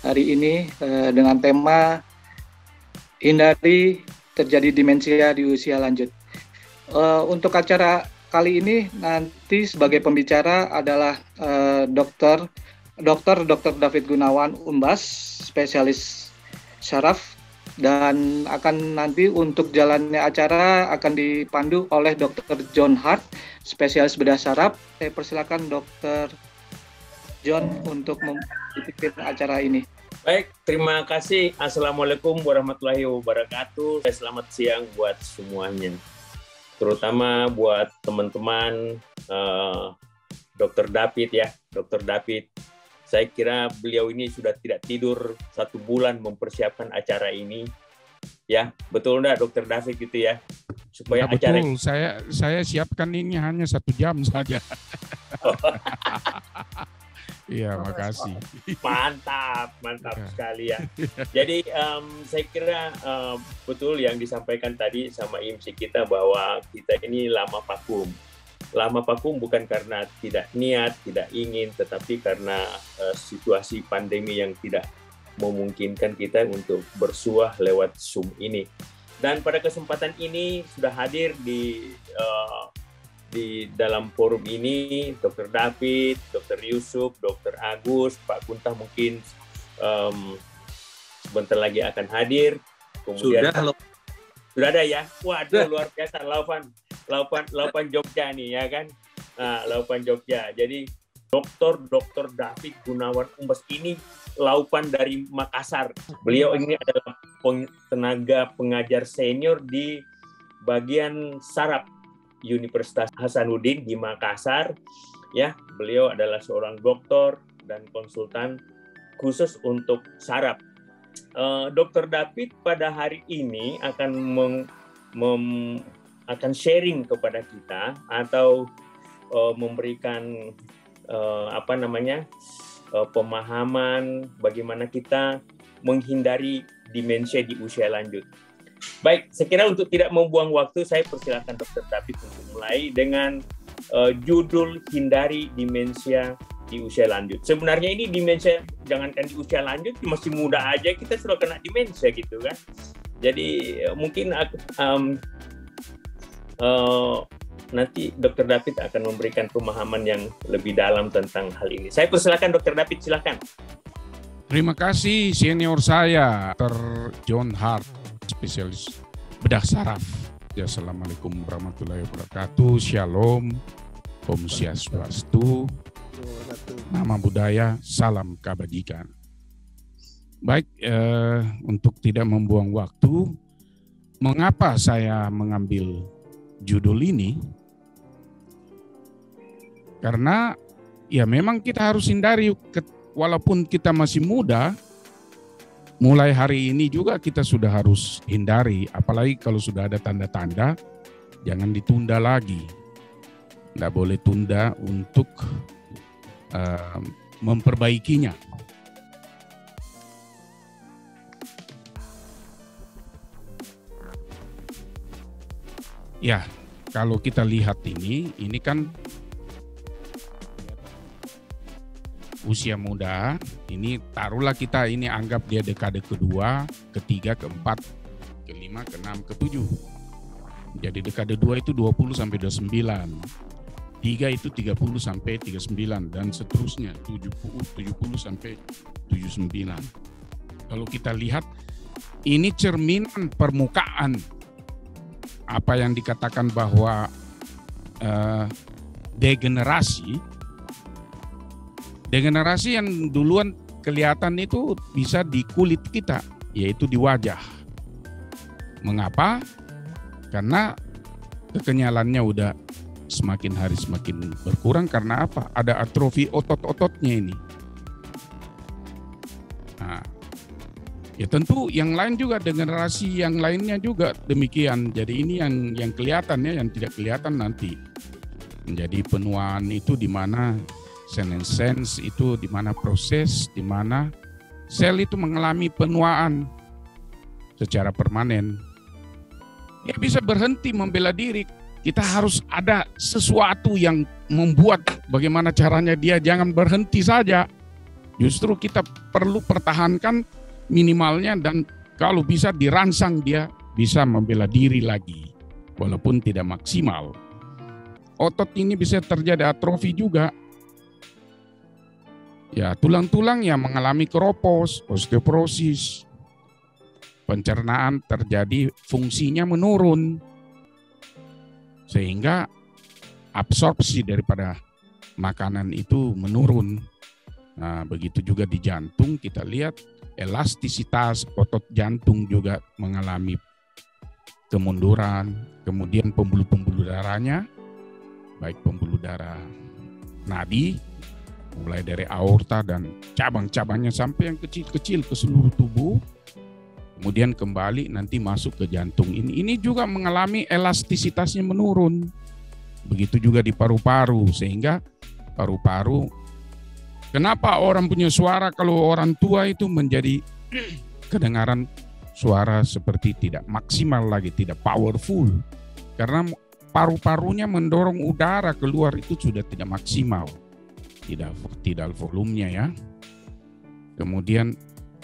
hari ini dengan tema hindari terjadi demensia di usia lanjut. Untuk acara kali ini nanti sebagai pembicara adalah Dr. David Gunawan Umbas, spesialis syaraf, dan akan nanti untuk jalannya acara akan dipandu oleh Dr. John Hart, spesialis bedah saraf. Saya persilakan Dr. John untuk memimpin acara ini. Baik, terima kasih. Assalamualaikum warahmatullahi wabarakatuh. Selamat siang buat semuanya, terutama buat teman-teman Dr. David ya, Dr. David. Saya kira beliau ini sudah tidak tidur 1 bulan mempersiapkan acara ini. Ya, betul enggak Dr. David gitu ya? Supaya ya, acara betul. Saya siapkan ini hanya 1 jam saja. Iya, makasih. Mantap sekali ya. Jadi saya kira betul yang disampaikan tadi sama IMSI kita bahwa kita ini lama vakum. Lama vakum bukan karena tidak niat, tidak ingin, tetapi karena situasi pandemi yang tidak memungkinkan kita untuk bersuah lewat Zoom ini. Dan pada kesempatan ini sudah hadir di dalam forum ini Dr. David, Dr. Yusuf, Dr. Agus, Pak Kuntah mungkin sebentar lagi akan hadir. Kemudian sudah ada ya. Waduh, luar biasa laupan Jogja nih ya kan. Nah, laupan Jogja. Jadi Dr. David Gunawan Umbas ini laupan dari Makassar. Beliau ini adalah tenaga pengajar senior di bagian saraf Universitas Hasanuddin di Makassar. Ya, beliau adalah seorang doktor dan konsultan khusus untuk saraf. Dr. David pada hari ini akan akan sharing kepada kita atau memberikan pemahaman bagaimana kita menghindari demensia di usia lanjut. Baik, saya kira untuk tidak membuang waktu, saya persilakan Dr. David untuk mulai dengan judul hindari demensia di usia lanjut. Sebenarnya ini demensia, jangankan di usia lanjut, masih muda aja kita sudah kena demensia gitu kan. Jadi mungkin nanti Dr. David akan memberikan pemahaman yang lebih dalam tentang hal ini. Saya persilakan Dr. David, silakan. Terima kasih senior saya, Dr. John Hart, spesialis bedah saraf. Ya, Assalamualaikum warahmatullahi wabarakatuh. Shalom, Om Swastiastu, nama budaya, salam kebajikan. Baik, untuk tidak membuang waktu, mengapa saya mengambil judul ini? Karena ya memang kita harus hindari, walaupun kita masih muda, mulai hari ini juga kita sudah harus hindari, apalagi kalau sudah ada tanda-tanda, jangan ditunda lagi. Tidak boleh tunda untuk memperbaikinya. Ya, kalau kita lihat ini kan usia muda, ini taruhlah kita ini anggap dia dekade kedua, ketiga, keempat, kelima, keenam, ketujuh. Jadi dekade 2 itu 20 sampai 29. 3 itu 30 sampai 39 dan seterusnya 70 sampai 79. Kalau kita lihat ini cerminan permukaan apa yang dikatakan bahwa degenerasi yang duluan kelihatan itu bisa di kulit kita, yaitu di wajah. Mengapa? Karena kekenyalannya udah semakin hari semakin berkurang. Karena apa? Ada atrofi otot-ototnya ini. Nah, ya tentu yang lain juga, degenerasi yang lainnya juga demikian. Jadi ini yang kelihatan ya, yang tidak kelihatan nanti. Menjadi penuaan itu di mana senescence itu di mana proses di mana sel itu mengalami penuaan secara permanen. Dia bisa berhenti membela diri. Kita harus ada sesuatu yang membuat bagaimana caranya dia jangan berhenti saja. Justru kita perlu pertahankan minimalnya, dan kalau bisa dirangsang dia bisa membela diri lagi walaupun tidak maksimal. Otot ini bisa terjadi atrofi juga. Ya, tulang-tulang yang mengalami keropos, osteoporosis, pencernaan terjadi, fungsinya menurun, sehingga absorpsi daripada makanan itu menurun. Nah, begitu juga di jantung, kita lihat elastisitas otot jantung juga mengalami kemunduran. Kemudian pembuluh-pembuluh darahnya, baik pembuluh darah nadi, mulai dari aorta dan cabang-cabangnya sampai yang kecil-kecil ke seluruh tubuh, kemudian kembali nanti masuk ke jantung. Ini juga mengalami elastisitasnya menurun. Begitu juga di paru-paru, sehingga paru-paru, kenapa orang punya suara kalau orang tua itu menjadi kedengaran suara seperti tidak maksimal lagi, tidak powerful, karena paru-parunya mendorong udara keluar itu sudah tidak maksimal. Tidak volumenya ya. Kemudian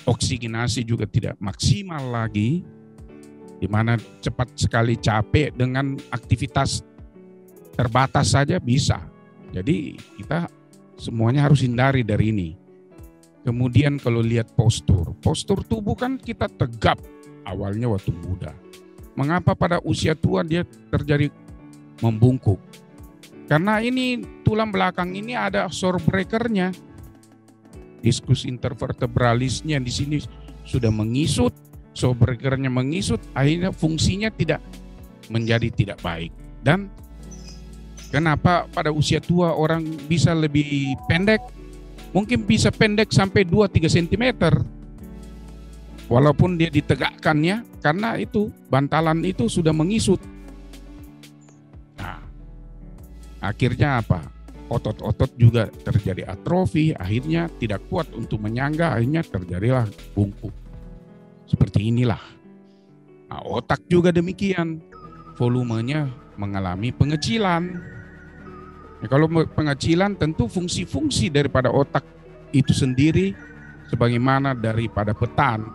oksigenasi juga tidak maksimal lagi, di mana cepat sekali capek dengan aktivitas terbatas saja bisa. Jadi kita semuanya harus hindari dari ini. Kemudian kalau lihat postur tubuh kan kita tegap awalnya waktu muda. Mengapa pada usia tua dia terjadi membungkuk? Karena ini tulang belakang ini ada shorebreaker-nya. Diskus intervertebralisnya di sini sudah mengisut, shorebreaker-nya mengisut, akhirnya fungsinya tidak baik. Dan kenapa pada usia tua orang bisa lebih pendek? Mungkin bisa pendek sampai 2-3 cm. Walaupun dia ditegakkannya, karena itu bantalan itu sudah mengisut. Akhirnya apa? Otot-otot juga terjadi atrofi, akhirnya tidak kuat untuk menyangga, akhirnya terjadilah bungkuk. Seperti inilah. Nah, otak juga demikian, volumenya mengalami pengecilan. Nah, kalau pengecilan tentu fungsi-fungsi daripada otak itu sendiri, sebagaimana daripada petan,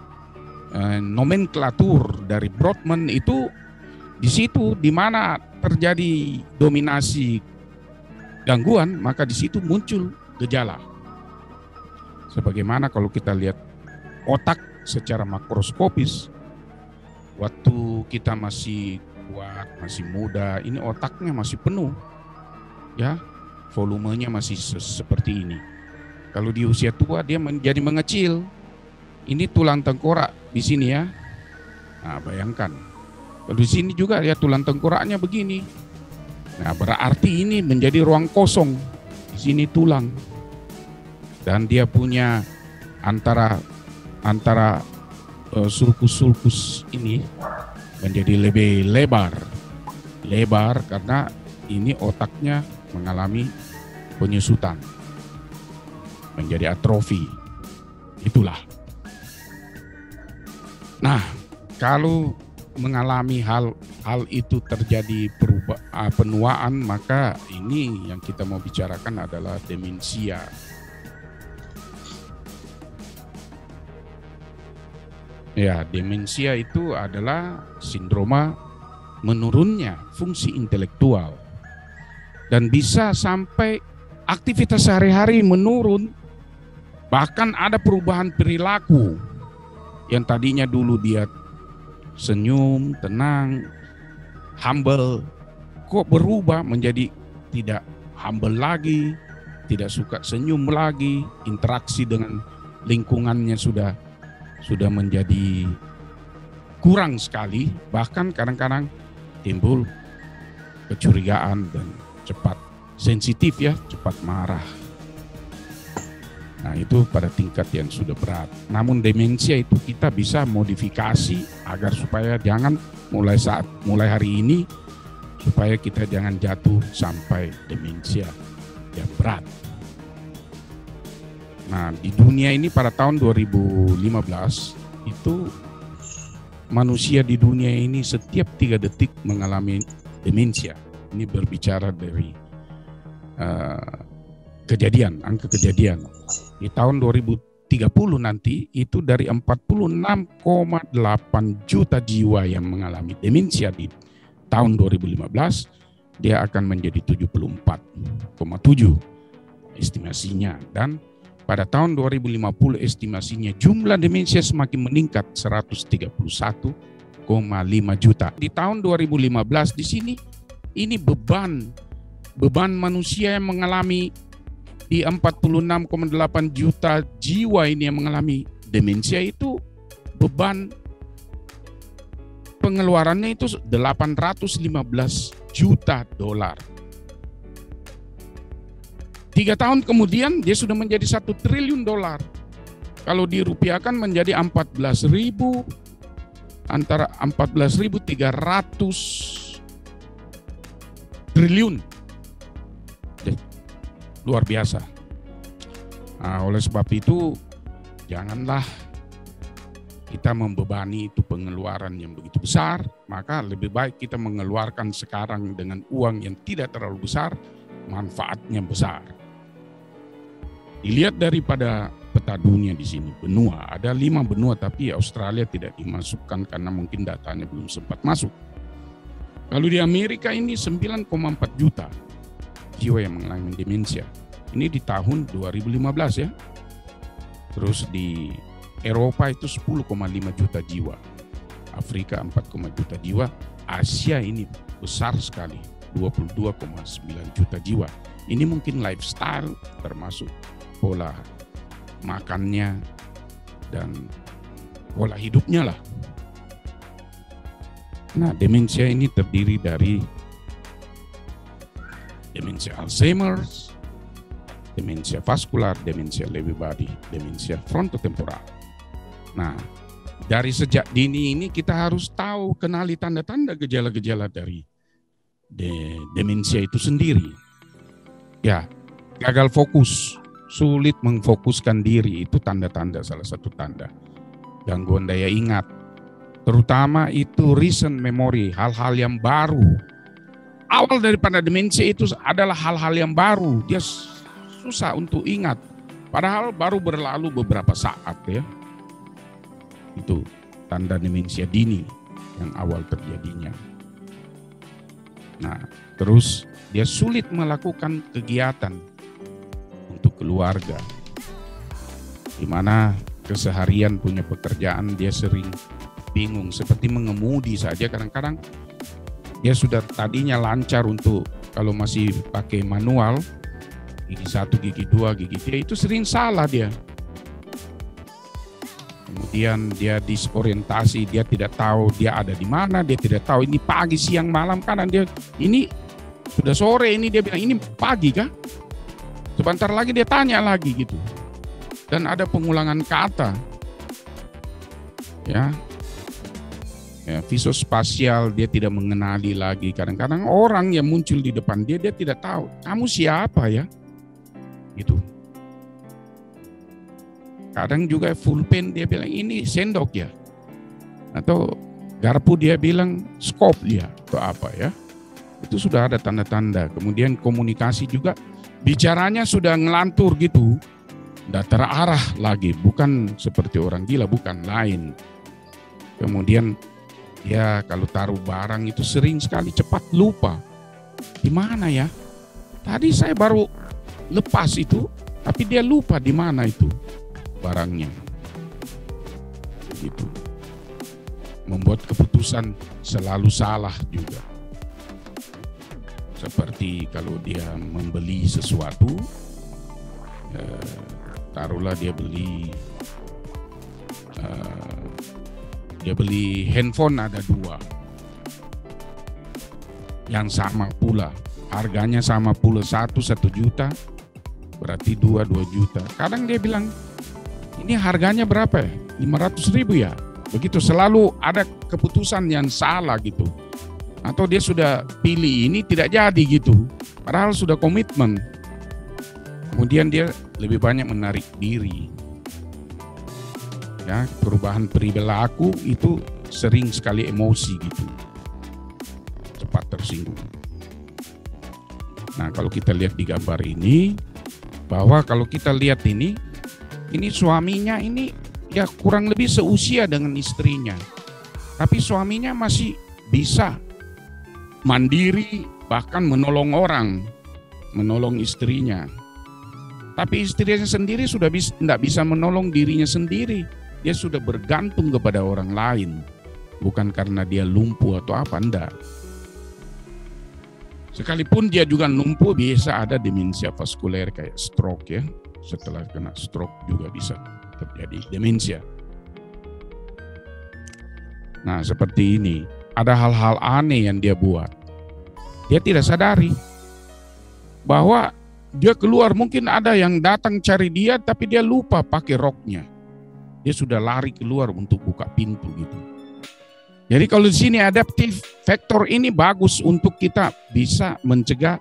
nomenklatur dari Brodmann itu di situ di mana terjadi dominasi gangguan, maka di situ muncul gejala. Sebagaimana kalau kita lihat otak secara makroskopis, waktu kita masih kuat, masih muda, ini otaknya masih penuh, ya, volumenya masih seperti ini. Kalau di usia tua dia menjadi mengecil. Ini tulang tengkorak di sini ya. Nah, bayangkan. Kalau di sini juga ya tulang tengkoraknya begini. Nah, berarti ini menjadi ruang kosong. Di sini tulang. Dan dia punya antara sulcus ini menjadi lebih lebar karena ini otaknya mengalami penyusutan, menjadi atrofi. Itulah. Nah, kalau mengalami hal itu terjadi penuaan, maka ini yang kita mau bicarakan adalah demensia. Ya, demensia itu adalah sindroma menurunnya fungsi intelektual dan bisa sampai aktivitas sehari-hari menurun, bahkan ada perubahan perilaku yang tadinya dulu dia senyum, tenang, humble, kok berubah menjadi tidak humble lagi, tidak suka senyum lagi, interaksi dengan lingkungannya sudah menjadi kurang sekali, bahkan kadang-kadang timbul kecurigaan dan cepat sensitif ya, cepat marah. Nah, itu pada tingkat yang sudah berat. Namun demensia itu kita bisa modifikasi agar supaya jangan mulai hari ini, supaya kita jangan jatuh sampai demensia yang berat. Nah, di dunia ini pada tahun 2015 itu manusia di dunia ini setiap 3 detik mengalami demensia. Ini berbicara dari kejadian, angka kejadian. Di tahun 2030 nanti itu dari 46,8 juta jiwa yang mengalami demensia di tahun 2015, dia akan menjadi 74,7 estimasinya. Dan pada tahun 2050 estimasinya jumlah demensia semakin meningkat 131,5 juta. Di tahun 2015 di sini ini beban manusia yang mengalami di 46,8 juta jiwa ini yang mengalami demensia itu beban pengeluarannya itu 815 juta dolar. 3 tahun kemudian dia sudah menjadi 1 triliun dolar. Kalau dirupiahkan menjadi antara 14.300 triliun. Luar biasa. Nah, oleh sebab itu janganlah kita membebani itu pengeluaran yang begitu besar, maka lebih baik kita mengeluarkan sekarang dengan uang yang tidak terlalu besar, manfaatnya besar. Dilihat daripada peta dunia di sini, benua, ada 5 benua tapi Australia tidak dimasukkan karena mungkin datanya belum sempat masuk. Kalau di Amerika ini 9,4 juta jiwa yang mengalami demensia. Ini di tahun 2015 ya. Terus di Eropa itu 10,5 juta jiwa. Afrika 4,1 juta jiwa. Asia ini besar sekali, 22,9 juta jiwa. Ini mungkin lifestyle termasuk pola makannya dan pola hidupnya lah. Nah, demensia ini terdiri dari demensia Alzheimer, demensia vaskular, demensia Lewy body, demensia frontotemporal. Nah, dari sejak dini ini kita harus tahu, kenali tanda-tanda gejala-gejala dari demensia itu sendiri. Ya, gagal fokus, sulit mengfokuskan diri, itu tanda-tanda, salah satu tanda. Gangguan daya ingat, terutama itu recent memory, hal-hal yang baru. Awal daripada demensia itu adalah hal-hal yang baru, dia susah untuk ingat, padahal baru berlalu beberapa saat ya. Itu tanda demensia dini yang awal terjadinya. Nah, terus dia sulit melakukan kegiatan untuk keluarga, di mana keseharian punya pekerjaan dia sering bingung, seperti mengemudi saja kadang-kadang dia sudah tadinya lancar untuk kalau masih pakai manual, gigi 1, gigi 2, gigi 3 itu sering salah dia. Kemudian dia disorientasi, dia tidak tahu dia ada di mana, dia tidak tahu ini pagi, siang, malam, kadang dia ini sudah sore, ini dia bilang ini pagi kah? Sebentar lagi dia tanya lagi gitu. Dan ada pengulangan kata. Ya, visospasial, dia tidak mengenali lagi. Kadang-kadang orang yang muncul di depan dia tidak tahu kamu siapa ya, gitu. Kadang juga pulpen dia bilang ini sendok ya, atau garpu dia bilang skop dia atau apa ya. Itu sudah ada tanda-tanda. Kemudian komunikasi juga, bicaranya sudah ngelantur gitu, tidak terarah lagi, bukan seperti orang gila, bukan, lain. Kemudian ya kalau taruh barang itu sering sekali cepat lupa. Di mana ya? Tadi saya baru lepas itu, tapi dia lupa di mana itu barangnya. Gitu. Membuat keputusan selalu salah juga. Seperti kalau dia membeli sesuatu, taruhlah dia beli handphone, ada 2 yang sama pula, harganya sama pula, 1 juta, berarti 2 juta. Kadang dia bilang ini harganya berapa ya, 500.000 ya, begitu. Selalu ada keputusan yang salah gitu, atau dia sudah pilih ini tidak jadi gitu, padahal sudah komitmen. Kemudian dia lebih banyak menarik diri. Ya, perubahan perilaku itu sering sekali emosi gitu, cepat tersinggung. Nah, kalau kita lihat di gambar ini, bahwa kalau kita lihat ini suaminya ini ya kurang lebih seusia dengan istrinya. Tapi suaminya masih bisa mandiri, bahkan menolong orang, menolong istrinya. Tapi istrinya sendiri sudah tidak bisa menolong dirinya sendiri. Dia sudah bergantung kepada orang lain. Bukan karena dia lumpuh atau apa, enggak. Sekalipun dia juga lumpuh, bisa ada demensia vaskuler kayak stroke ya. Setelah kena stroke juga bisa terjadi demensia. Nah, seperti ini. Ada hal-hal aneh yang dia buat. Dia tidak sadari bahwa dia keluar, mungkin ada yang datang cari dia, tapi dia lupa pakai roknya. Dia sudah lari keluar untuk buka pintu gitu. Jadi kalau di sini adaptive factor ini bagus untuk kita bisa mencegah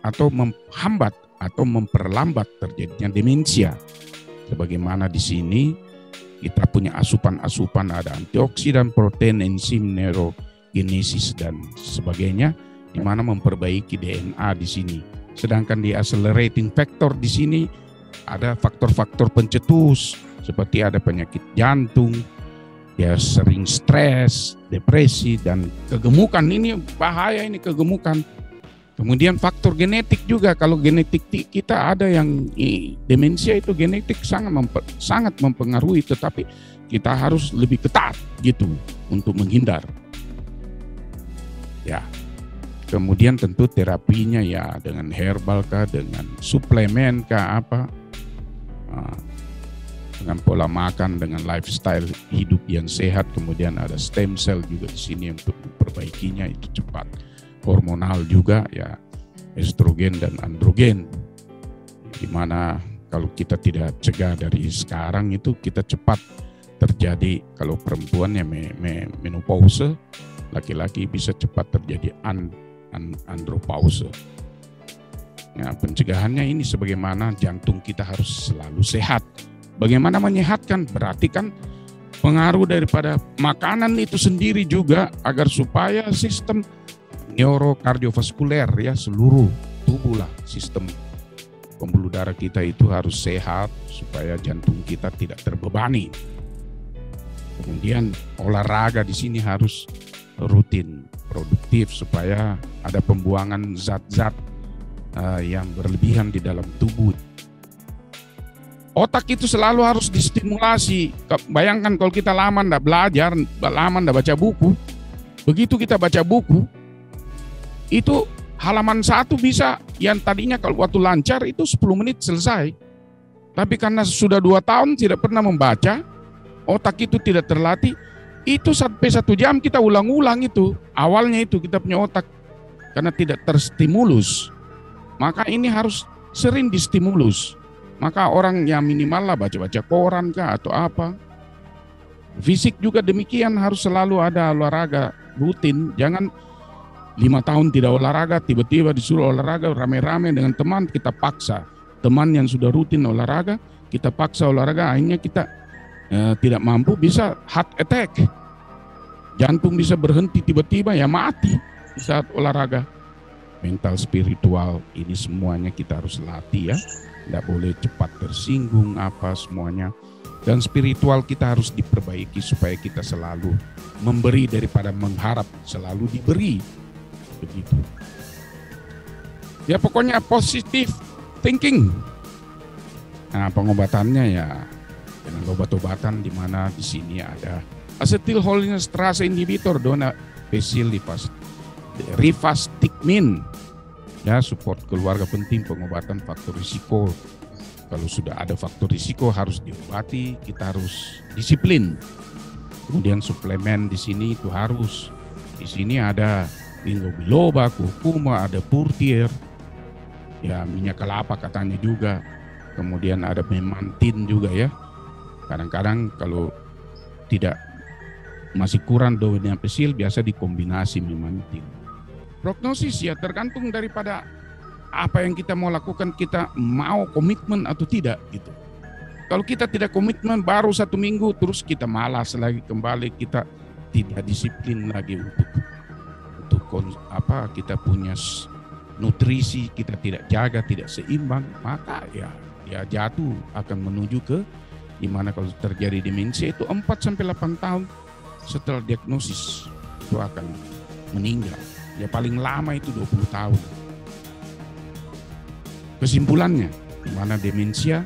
atau menghambat atau memperlambat terjadinya demensia. Sebagaimana di sini kita punya asupan-asupan, ada antioksidan, protein, enzim, neurogenesis dan sebagainya, di mana memperbaiki DNA di sini. Sedangkan di accelerating factor di sini ada faktor-faktor pencetus seperti ada penyakit jantung, ya sering stres, depresi dan kegemukan. Ini bahaya, ini kegemukan. Kemudian faktor genetik juga, kalau genetik kita ada yang demensia itu genetik sangat mempengaruhi, tetapi kita harus lebih ketat gitu untuk menghindar. Ya. Kemudian tentu terapinya ya dengan herbal kah, dengan suplemen kah apa, dengan pola makan, dengan lifestyle hidup yang sehat. Kemudian ada stem cell juga di sini untuk memperbaikinya itu cepat. Hormonal juga ya, estrogen dan androgen. Dimana kalau kita tidak cegah dari sekarang itu kita cepat terjadi, kalau perempuan ya menopause, laki-laki bisa cepat terjadi andropause. Ya, pencegahannya ini sebagaimana jantung kita harus selalu sehat. Bagaimana menyehatkan? Berarti kan pengaruh daripada makanan itu sendiri juga, agar supaya sistem neurokardiovaskuler ya seluruh tubuh lah, sistem pembuluh darah kita itu harus sehat supaya jantung kita tidak terbebani. Kemudian olahraga di sini harus rutin, produktif supaya ada pembuangan zat-zat yang berlebihan di dalam tubuh. Otak itu selalu harus distimulasi. Bayangkan kalau kita lama ndak belajar, lama ndak baca buku. Begitu kita baca buku, itu halaman 1 bisa, yang tadinya kalau waktu lancar itu 10 menit selesai. Tapi karena sudah 2 tahun tidak pernah membaca, otak itu tidak terlatih, itu sampai 1 jam kita ulang-ulang itu. Awalnya itu kita punya otak karena tidak terstimulus. Maka ini harus sering distimulus. Maka orang yang minimal lah baca-baca koran kah atau apa. Fisik juga demikian, harus selalu ada olahraga rutin. Jangan 5 tahun tidak olahraga, tiba-tiba disuruh olahraga rame-rame dengan teman, kita paksa. Teman yang sudah rutin olahraga, kita paksa olahraga, akhirnya kita tidak mampu, bisa heart attack. Jantung bisa berhenti tiba-tiba, ya mati di saat olahraga. Mental, spiritual, ini semuanya kita harus latih ya. Tidak boleh cepat tersinggung apa semuanya. Dan spiritual kita harus diperbaiki supaya kita selalu memberi daripada mengharap, selalu diberi. Begitu. Ya pokoknya positive thinking. Nah, pengobatannya ya dengan obat-obatan, di mana di sini ada acetylcholinesterase inhibitor, donepezil, rivastigmine. Ya, support keluarga penting, pengobatan faktor risiko. Kalau sudah ada faktor risiko harus diobati, kita harus disiplin. Kemudian suplemen di sini itu harus. Di sini ada ginkgo biloba, kurkuma, ada purtier. Ya, minyak kelapa katanya juga. Kemudian ada memantin juga ya. Kadang-kadang kalau tidak masih kurang donepezil, biasa dikombinasi memantin. Prognosis ya tergantung daripada apa yang kita mau lakukan, kita mau komitmen atau tidak gitu. Kalau kita tidak komitmen, baru 1 minggu terus kita malas lagi kembali, kita tidak disiplin lagi untuk kita punya nutrisi kita tidak jaga, tidak seimbang, maka ya dia jatuh akan menuju ke dimana kalau terjadi demensia itu 4-8 tahun setelah diagnosis itu akan meninggal. Ya paling lama itu 20 tahun. Kesimpulannya, di mana demensia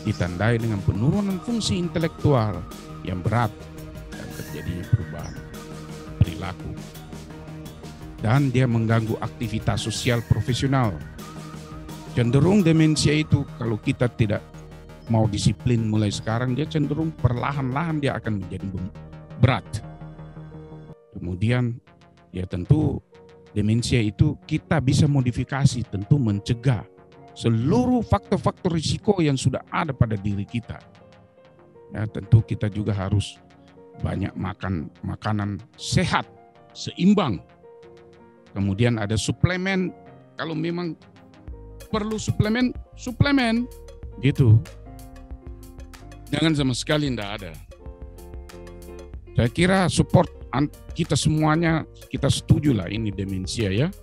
ditandai dengan penurunan fungsi intelektual yang berat dan terjadinya perubahan perilaku. Dan dia mengganggu aktivitas sosial profesional. Cenderung demensia itu kalau kita tidak mau disiplin mulai sekarang, dia cenderung perlahan-lahan dia akan menjadi berat. Kemudian ya tentu demensia itu kita bisa modifikasi, tentu mencegah seluruh faktor-faktor risiko yang sudah ada pada diri kita. Ya, tentu kita juga harus banyak makan makanan sehat, seimbang. Kemudian ada suplemen, kalau memang perlu suplemen gitu. Jangan sama sekali tidak ada. Saya kira support kita semuanya, kita setuju lah ini demensia ya.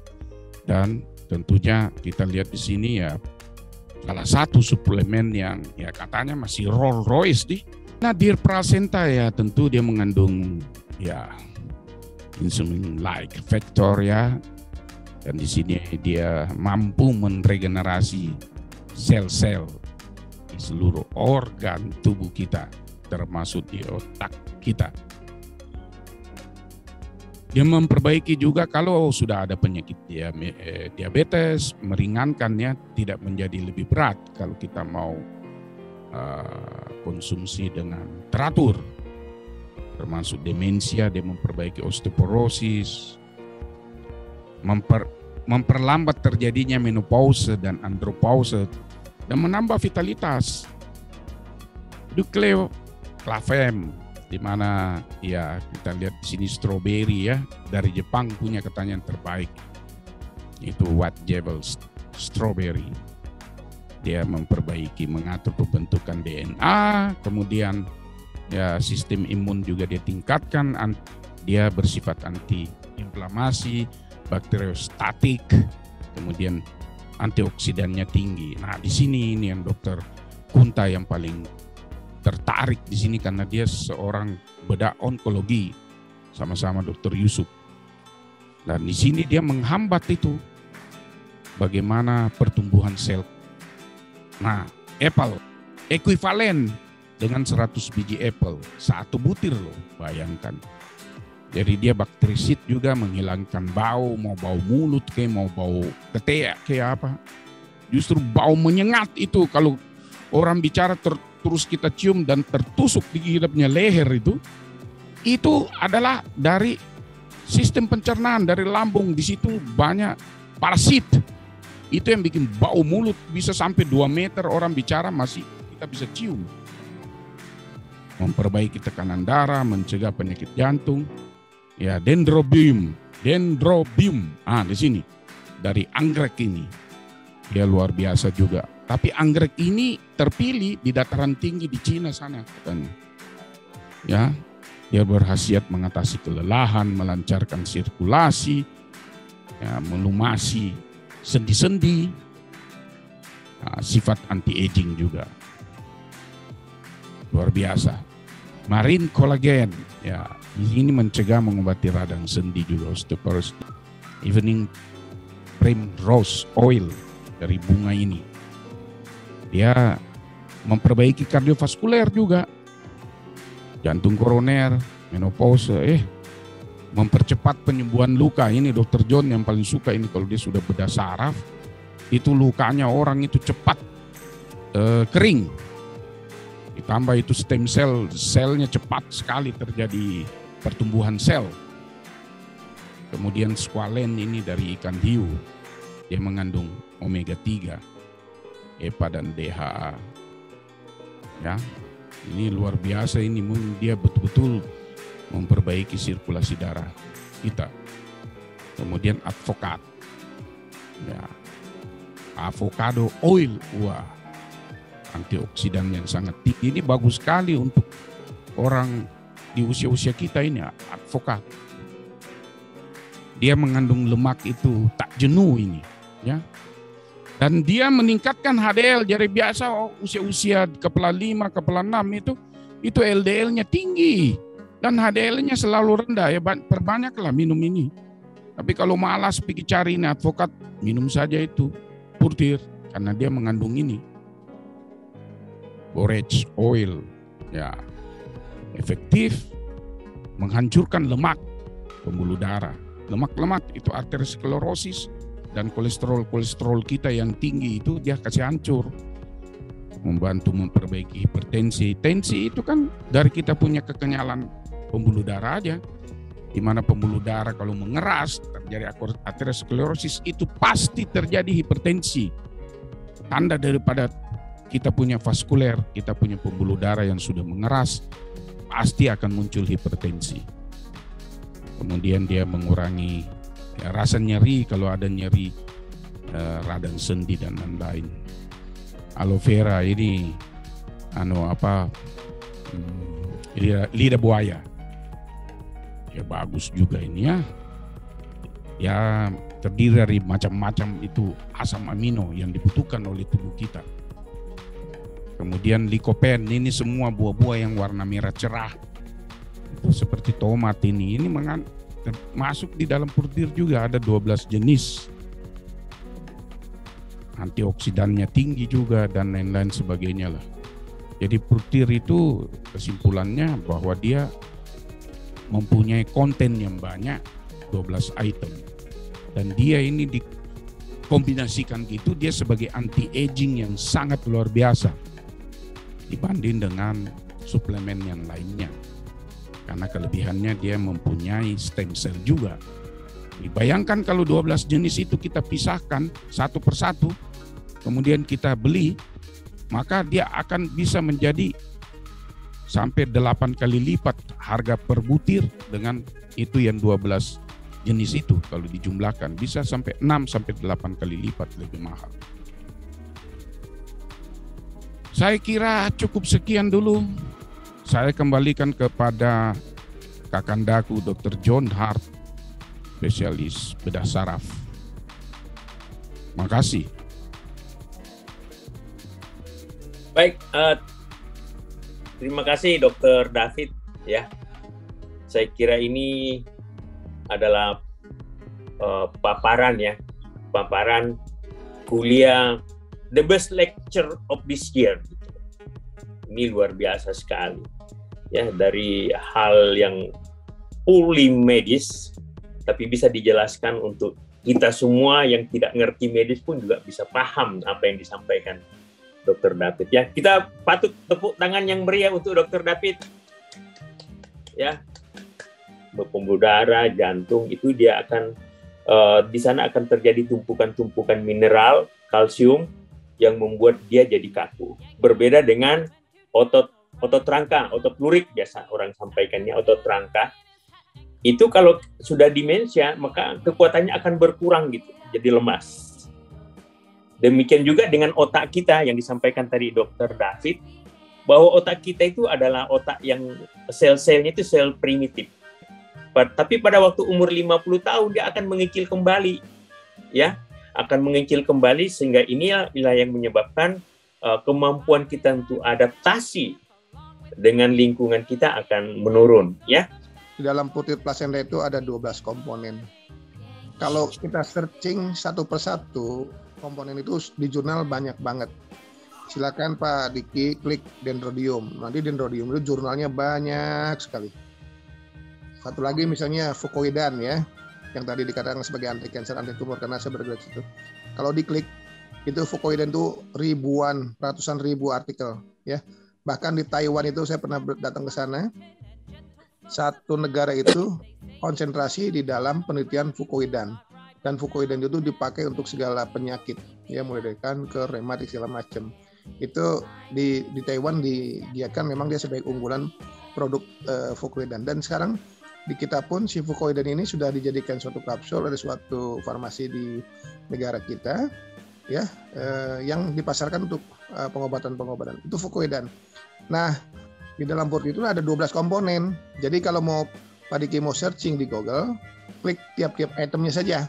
Dan tentunya kita lihat di sini ya salah satu suplemen yang ya katanya masih Rolls Royce Nadir Placenta ya, tentu dia mengandung ya insulin-like factor ya, dan di sini dia mampu meregenerasi sel-sel di seluruh organ tubuh kita, termasuk di otak kita. Dia memperbaiki juga kalau sudah ada penyakit diabetes, meringankannya, tidak menjadi lebih berat kalau kita mau konsumsi dengan teratur. Termasuk demensia, dia memperbaiki osteoporosis, memperlambat terjadinya menopause dan andropause, dan menambah vitalitas. Ducloflavem, di mana ya kita lihat di sini strawberry ya, dari Jepang punya katanya yang terbaik. Itu White Jewel strawberry. Dia memperbaiki, mengatur pembentukan DNA, kemudian ya sistem imun juga dia tingkatkan, dia bersifat anti-inflamasi, bakteriostatik, kemudian antioksidannya tinggi. Nah, di sini ini yang Dokter Kunta yang paling tertarik di sini karena dia seorang bedah onkologi sama-sama Dokter Yusuf. Dan di sini dia menghambat itu bagaimana pertumbuhan sel. Nah, apple ekuivalen dengan 100 biji apple, 1 butir loh, bayangkan. Jadi dia bakterisid juga, menghilangkan bau, mau bau mulut kayak mau bau ketek kayak apa. Justru bau menyengat itu kalau orang bicara terus kita cium dan tertusuk di hidupnya leher itu adalah dari sistem pencernaan, dari lambung. Di situ banyak parasit. Itu yang bikin bau mulut bisa sampai 2 meter, orang bicara masih kita bisa cium. Memperbaiki tekanan darah, mencegah penyakit jantung. Ya, dendrobium. Di sini dari anggrek ini dia luar biasa juga. Tapi anggrek ini terpilih di dataran tinggi di Cina sana katanya. Ya, dia berkhasiat mengatasi kelelahan, melancarkan sirkulasi, ya, melumasi sendi-sendi, sifat anti-aging juga. Luar biasa. Marine collagen, ya, ini mencegah mengobati radang sendi juga, osteoporosis. Evening primrose oil dari bunga ini, dia memperbaiki kardiovaskuler juga, jantung koroner, menopause, mempercepat penyembuhan luka. Ini Dr. John yang paling suka ini, kalau dia sudah bedah saraf, itu lukanya orang itu cepat kering. Ditambah itu stem cell, selnya cepat sekali terjadi pertumbuhan sel. Kemudian squalen ini dari ikan hiu, dia mengandung omega 3, EPA dan DHA. Ya, ini luar biasa, ini dia betul-betul memperbaiki sirkulasi darah kita. Kemudian advokat, ya, avocado oil, wah, antioksidan yang sangat tinggi. Ini bagus sekali untuk orang di usia-usia kita ini, advokat. Dia mengandung lemak itu tak jenuh ini. ya. Dan dia meningkatkan HDL dari biasa usia-usia kepala 5, kepala 6 itu LDL-nya tinggi dan HDL-nya selalu rendah. Ya perbanyaklah minum ini. Tapi kalau malas pergi cari ini advokat, minum saja itu Purtir karena dia mengandung ini borage oil, ya efektif menghancurkan lemak pembuluh darah. Lemak-lemak itu arteriosklerosis dan kolesterol kita yang tinggi itu dia kasih hancur. Membantu memperbaiki hipertensi. Tensi itu kan dari kita punya kekenyalan pembuluh darah aja. Di mana pembuluh darah kalau mengeras terjadi arteriosklerosis, itu pasti terjadi hipertensi. Tanda daripada kita punya vaskuler, kita punya pembuluh darah yang sudah mengeras, pasti akan muncul hipertensi. Kemudian dia mengurangi rasa nyeri kalau ada nyeri radang sendi dan lain-lain. Aloe vera ini lidah buaya. Ya bagus juga ini ya. Ya terdiri dari macam-macam itu asam amino yang dibutuhkan oleh tubuh kita. Kemudian likopen, ini semua buah-buah yang warna merah cerah. Itu seperti tomat ini masuk di dalam Purtir juga ada 12 jenis. Antioksidannya tinggi juga dan lain-lain sebagainya lah. Jadi Purtir itu kesimpulannya bahwa dia mempunyai konten yang banyak, 12 item. Dan dia ini dikombinasikan gitu, dia sebagai anti-aging yang sangat luar biasa dibanding dengan suplemen yang lainnya. Karena kelebihannya dia mempunyai stem cell juga. Bayangkan kalau 12 jenis itu kita pisahkan satu persatu, kemudian kita beli, maka dia akan bisa menjadi sampai 8 kali lipat harga per butir dengan itu yang 12 jenis itu. Kalau dijumlahkan bisa sampai 6-8 kali lipat lebih mahal. Saya kira cukup sekian dulu. Saya kembalikan kepada kakandaku Dr. John Hart, spesialis bedah saraf. Makasih. Baik, terima kasih Dr. David ya. Saya kira ini adalah paparan kuliah the best lecture of this year. Ini luar biasa sekali ya, dari hal yang purely medis tapi bisa dijelaskan untuk kita semua yang tidak ngerti medis pun juga bisa paham apa yang disampaikan Dr. David ya. Kita patut tepuk tangan yang meriah untuk Dr. David ya. Pembuluh darah, jantung itu dia akan di sana akan terjadi tumpukan-tumpukan mineral, kalsium yang membuat dia jadi kaku. Berbeda dengan otot rangka, otot lurik biasa orang sampaikannya, otot rangka. Itu kalau sudah demensia maka kekuatannya akan berkurang gitu, jadi lemas. Demikian juga dengan otak kita yang disampaikan tadi Dr. David, bahwa otak kita itu adalah otak yang sel-selnya itu sel primitif. Tapi pada waktu umur 50 tahun dia akan mengikil kembali. Ya, akan mengikil kembali sehingga inilah yang menyebabkan kemampuan kita untuk adaptasi dengan lingkungan kita akan menurun, ya. Di dalam Purtir Plasenda itu ada 12 komponen. Kalau kita searching satu persatu, komponen itu di jurnal banyak banget. Silakan Pak Diki klik Dendrodium. Nanti Dendrodium itu jurnalnya banyak sekali. Satu lagi misalnya fucoidan ya, yang tadi dikatakan sebagai anti kanker, anti tumor karena saya bergerak situ. Kalau diklik itu fucoidan itu ratusan ribu artikel ya. Bahkan di Taiwan itu saya pernah datang ke sana. Satu negara itu konsentrasi di dalam penelitian fucoidan. Dan fucoidan itu dipakai untuk segala penyakit ya, mulai dari kanker, rematik segala macam. Itu di Taiwan digiatkan, memang dia sebagai unggulan produk fucoidan. Dan sekarang di kita pun si fucoidan ini sudah dijadikan suatu kapsul oleh suatu farmasi di negara kita ya, yang dipasarkan untuk pengobatan itu fucoidan. Nah, di dalam Purtir itu ada 12 komponen. Jadi kalau mau Pak Diki mau searching di Google, klik tiap-tiap itemnya saja.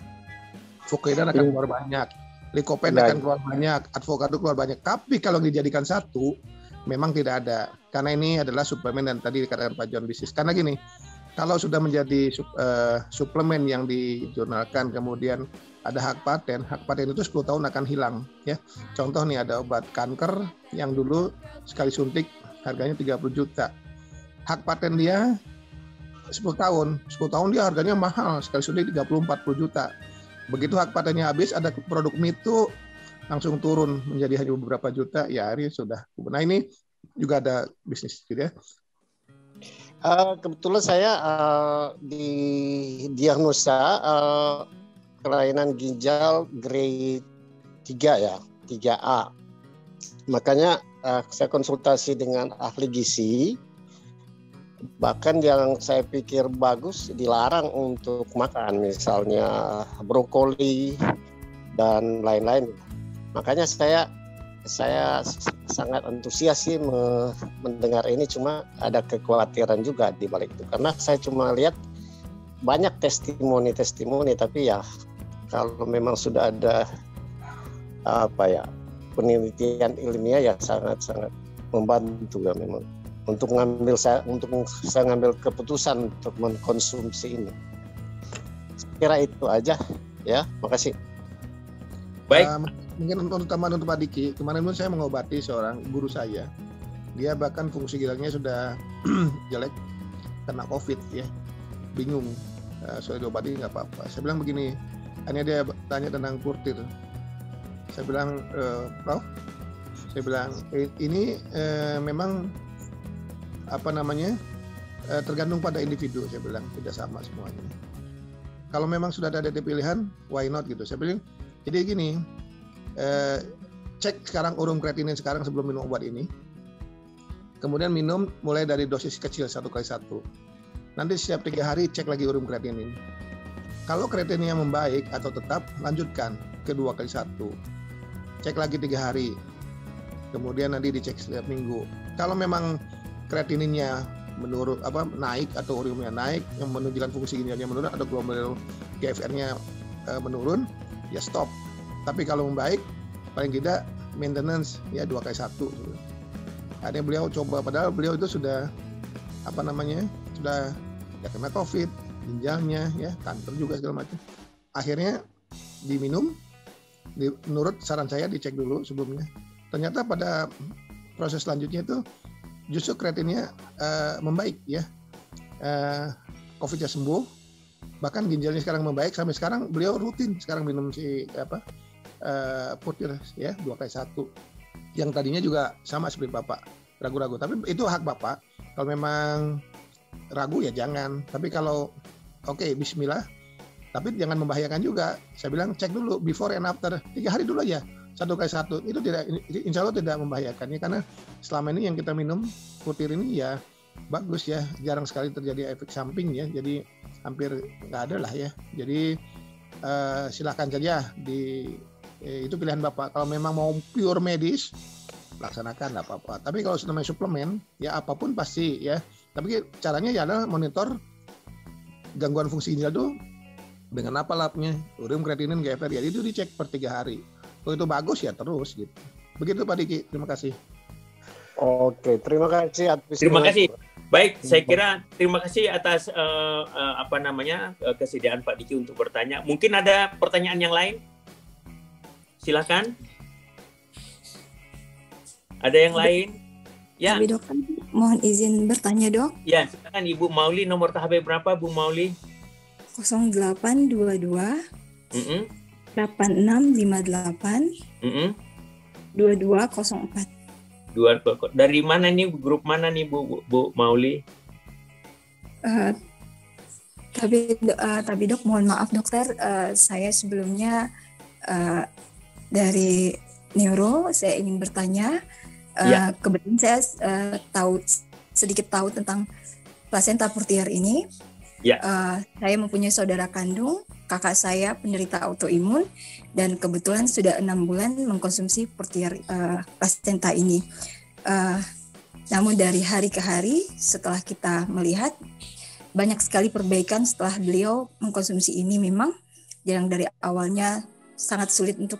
Fucoidan akan keluar banyak. Lycopene akan keluar banyak, avocado keluar banyak. Tapi kalau dijadikan satu, memang tidak ada. Karena ini adalah suplemen dan tadi dikatakan Pak John bisnis. Karena gini, kalau sudah menjadi suplemen yang dijurnalkan, kemudian ada hak paten itu 10 tahun akan hilang. Ya, contoh nih ada obat kanker yang dulu sekali suntik harganya 30 juta. Hak paten dia 10 tahun dia harganya mahal, sekali suntik 30-40 juta. Begitu hak patennya habis, ada produk mitu langsung turun menjadi hanya beberapa juta, ya hari sudah. Nah ini juga ada bisnis gitu ya. Kebetulan saya di diagnosa kelainan ginjal grade 3 ya, 3A. Makanya saya konsultasi dengan ahli gizi. Bahkan yang saya pikir bagus dilarang untuk makan, misalnya brokoli dan lain-lain. Makanya saya sangat antusias sih mendengar ini, cuma ada kekhawatiran juga di balik itu. Karena saya cuma lihat banyak testimoni, tapi ya kalau memang sudah ada penelitian ilmiah ya sangat membantu ya memang. Untuk saya ngambil keputusan untuk mengkonsumsi ini. Saya kira itu aja ya, makasih. Baik. Mungkin untuk tambahan untuk Pak Diki, kemarin pun saya mengobati seorang guru saya. Dia bahkan fungsi ginjalnya sudah jelek karena COVID ya, bingung. Sudah diobati nggak apa-apa. Saya bilang begini, hanya dia tanya tentang kurtir. Saya bilang, Prof, saya bilang ini memang tergantung pada individu. Saya bilang tidak sama semuanya. Kalau memang sudah ada pilihan, why not gitu. Saya bilang, jadi gini, cek sekarang urum kreatinin sekarang sebelum minum obat ini. Kemudian minum mulai dari dosis kecil 1x1. Nanti setiap 3 hari cek lagi urum kreatinin. Kalau kreatinnya membaik atau tetap, lanjutkan ke 2x1. Cek lagi 3 hari. Kemudian nanti dicek setiap minggu. Kalau memang kreatininnya menurun naik atau uriumnya naik, yang menunjukkan fungsi ginjalnya menurun atau glomerular GFR-nya menurun, ya stop. Tapi kalau membaik, paling tidak maintenance ya 2x1. Ada beliau coba, padahal beliau itu sudah sudah ya kena COVID, ginjalnya ya kanker juga segala macam. Akhirnya diminum, menurut saran saya dicek dulu sebelumnya. Ternyata pada proses selanjutnya itu justru kreatinnya membaik ya, COVID-nya sembuh, bahkan ginjalnya sekarang membaik. Sampai sekarang beliau rutin sekarang minum putir ya 2x1. Yang tadinya juga sama seperti Bapak, ragu-ragu. Tapi itu hak Bapak. Kalau memang ragu ya jangan. Tapi kalau bismillah. Tapi jangan membahayakan juga. Saya bilang cek dulu before and after. 3 hari dulu aja. 1x1 itu insya Allah tidak membahayakan ya, karena selama ini yang kita minum putir ini ya bagus ya, jarang sekali terjadi efek samping ya, jadi hampir nggak ada lah ya. Jadi silakan saja itu pilihan Bapak. Kalau memang mau pure medis laksanakan nggak apa-apa. Tapi kalau namanya suplemen ya apapun pasti ya. Tapi caranya ya adalah monitor gangguan fungsi ginjal itu dengan apa labnya, urum kreatinin GFR ya itu dicek per 3 hari. Kalau itu bagus ya terus gitu. Begitu Pak Diki, terima kasih. Oke, terima kasih atas. Terima kasih. Baik, saya kira terima kasih atas kesediaan Pak Diki untuk bertanya. Mungkin ada pertanyaan yang lain? Silakan. Ada yang lain? Ya. Tapi Dok, mohon izin bertanya Dok. Ya, silakan Ibu Mauli, nomor THB berapa Bu Mauli? 0822 8658 2204. Dari mana nih, grup mana nih Bu Mauli? Tapi Dok, mohon maaf dokter, saya sebelumnya dari neuro, saya ingin bertanya. Kebetulan saya sedikit tahu tentang plasenta portier ini. Saya mempunyai saudara kandung, kakak saya penderita autoimun, dan kebetulan sudah 6 bulan mengkonsumsi portier plasenta ini. Namun dari hari ke hari setelah kita melihat banyak sekali perbaikan setelah beliau mengkonsumsi ini. Memang yang dari awalnya sangat sulit untuk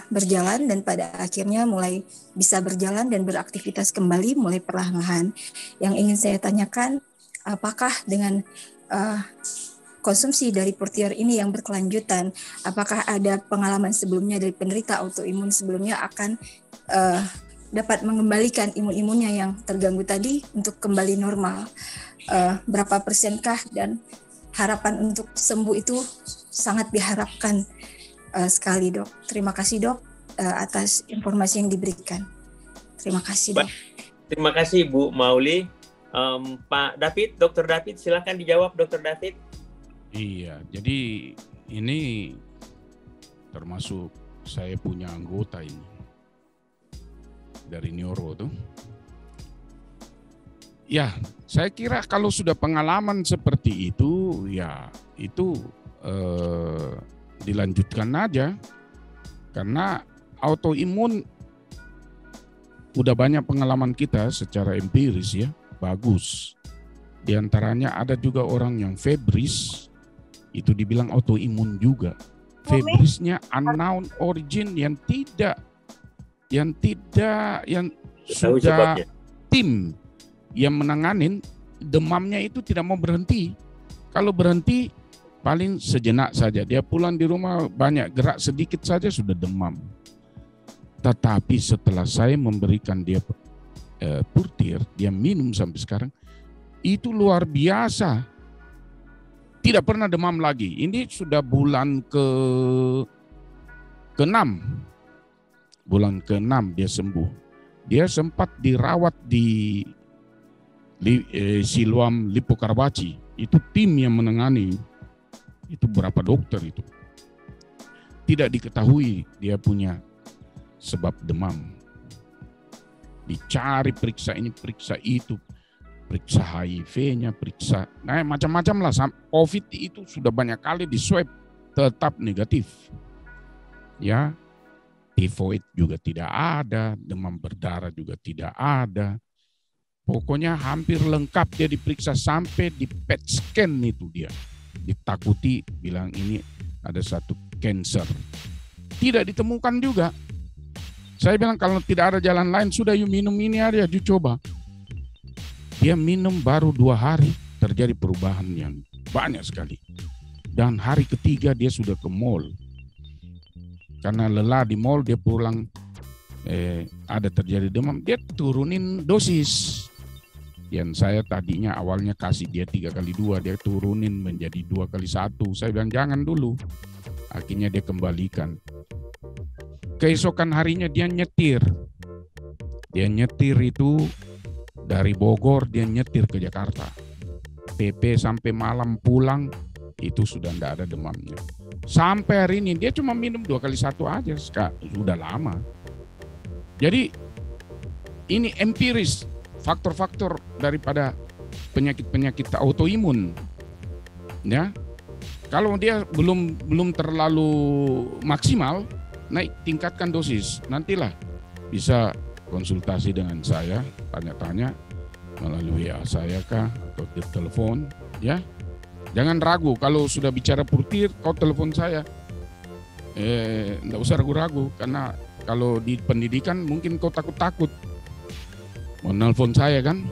berjalan dan pada akhirnya mulai bisa berjalan dan beraktivitas kembali mulai perlahan-lahan. Yang ingin saya tanyakan, apakah dengan konsumsi dari Portier ini yang berkelanjutan, apakah ada pengalaman sebelumnya dari penderita autoimun sebelumnya akan dapat mengembalikan imun-imunnya yang terganggu tadi untuk kembali normal? Berapa persenkah, dan harapan untuk sembuh itu sangat diharapkan sekali, Dok. Terima kasih, Dok, atas informasi yang diberikan. Terima kasih, Dok. Terima kasih, Bu Mauli. Pak David, Dr. David, silakan dijawab, Dr. David. Iya, jadi ini termasuk saya punya anggota ini dari neuro tuh. Ya, saya kira kalau sudah pengalaman seperti itu, ya itu dilanjutkan aja. Karena autoimun udah banyak pengalaman kita secara empiris ya, bagus. Di antaranya ada juga orang yang febris, itu dibilang autoimun juga. Febrisnya unknown origin yang sudah tim yang menanganin, demamnya itu tidak mau berhenti. Kalau berhenti paling sejenak saja, dia pulang di rumah banyak gerak sedikit saja sudah demam. Tetapi setelah saya memberikan dia Portier, dia minum sampai sekarang, itu luar biasa. Tidak pernah demam lagi. Ini sudah bulan ke-6. Bulan ke-6 dia sembuh. Dia sempat dirawat di Siloam Lippo Karawaci. Itu tim yang menangani. Itu berapa dokter itu. Tidak diketahui dia punya sebab demam. Dicari periksa ini, periksa itu. Periksa HIV-nya, periksa macam-macam lah. COVID itu sudah banyak kali di swab, tetap negatif. Ya, tifoid juga tidak ada, demam berdarah juga tidak ada. Pokoknya hampir lengkap dia diperiksa sampai di PET scan itu dia. Ditakuti bilang ini ada satu cancer. Tidak ditemukan juga. Saya bilang kalau tidak ada jalan lain sudah you minum ini aja, you coba. Dia minum baru 2 hari terjadi perubahan yang banyak sekali. Dan hari ketiga dia sudah ke mall. Karena lelah di mall dia pulang ada terjadi demam, dia turunin dosis. Yang saya tadinya awalnya kasih dia 3x2, dia turunin menjadi 2x1. Saya bilang jangan dulu. Akhirnya dia kembalikan. Keesokan harinya dia nyetir. Dia nyetir itu dari Bogor dia nyetir ke Jakarta. PP sampai malam pulang itu sudah tidak ada demamnya. Sampai hari ini dia cuma minum 2x1 aja, sudah lama. Jadi ini empiris, faktor-faktor daripada penyakit-penyakit autoimun. Ya. Kalau dia belum terlalu maksimal, tingkatkan dosis. Nantilah bisa konsultasi dengan saya, tanya-tanya melalui WA saya kah atau di telepon, ya. Jangan ragu kalau sudah bicara Portier, kau telepon saya. Enggak usah ragu-ragu, karena kalau di pendidikan mungkin kau takut-takut mau nelpon saya kan.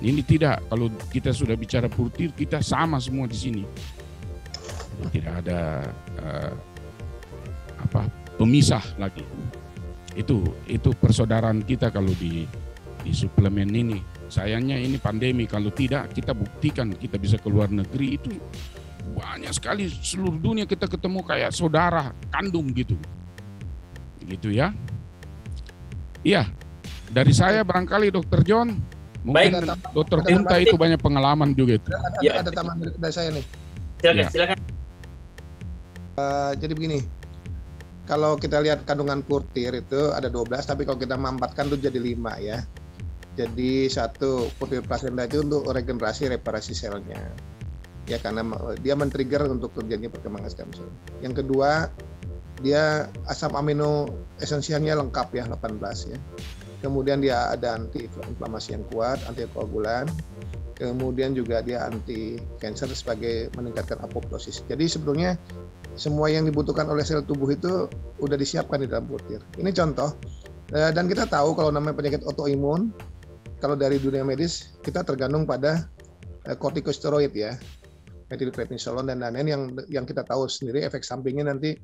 Ini tidak, kalau kita sudah bicara Portier, kita sama semua di sini. Tidak ada pemisah lagi. Itu persaudaraan kita kalau di suplemen ini. Sayangnya ini pandemi, kalau tidak kita buktikan kita bisa keluar negeri, itu banyak sekali seluruh dunia kita ketemu kayak saudara kandung gitu. Gitu ya. Iya. Dari saya barangkali Dr. John, mungkin Dr. Kunta itu banyak pengalaman juga itu. Ada tambahan dari saya nih. Silakan. Jadi begini. Kalau kita lihat kandungan Portier itu ada 12, tapi kalau kita mampatkan itu jadi 5 ya. Jadi satu, Portier placenta itu untuk reparasi selnya. Ya, karena dia men-trigger untuk terjadinya perkembangan stem cell. Yang kedua, dia asam amino esensialnya lengkap ya, 18 ya. Kemudian dia ada anti-inflamasi yang kuat, antikoagulan. Kemudian juga dia anti cancer sebagai meningkatkan apoptosis. Jadi sebetulnya semua yang dibutuhkan oleh sel tubuh itu udah disiapkan di dalam portir. Ini contoh. Dan kita tahu kalau namanya penyakit autoimun, kalau dari dunia medis kita tergantung pada kortikosteroid ya, methylprednisolone dan lain-lain yang kita tahu sendiri efek sampingnya nanti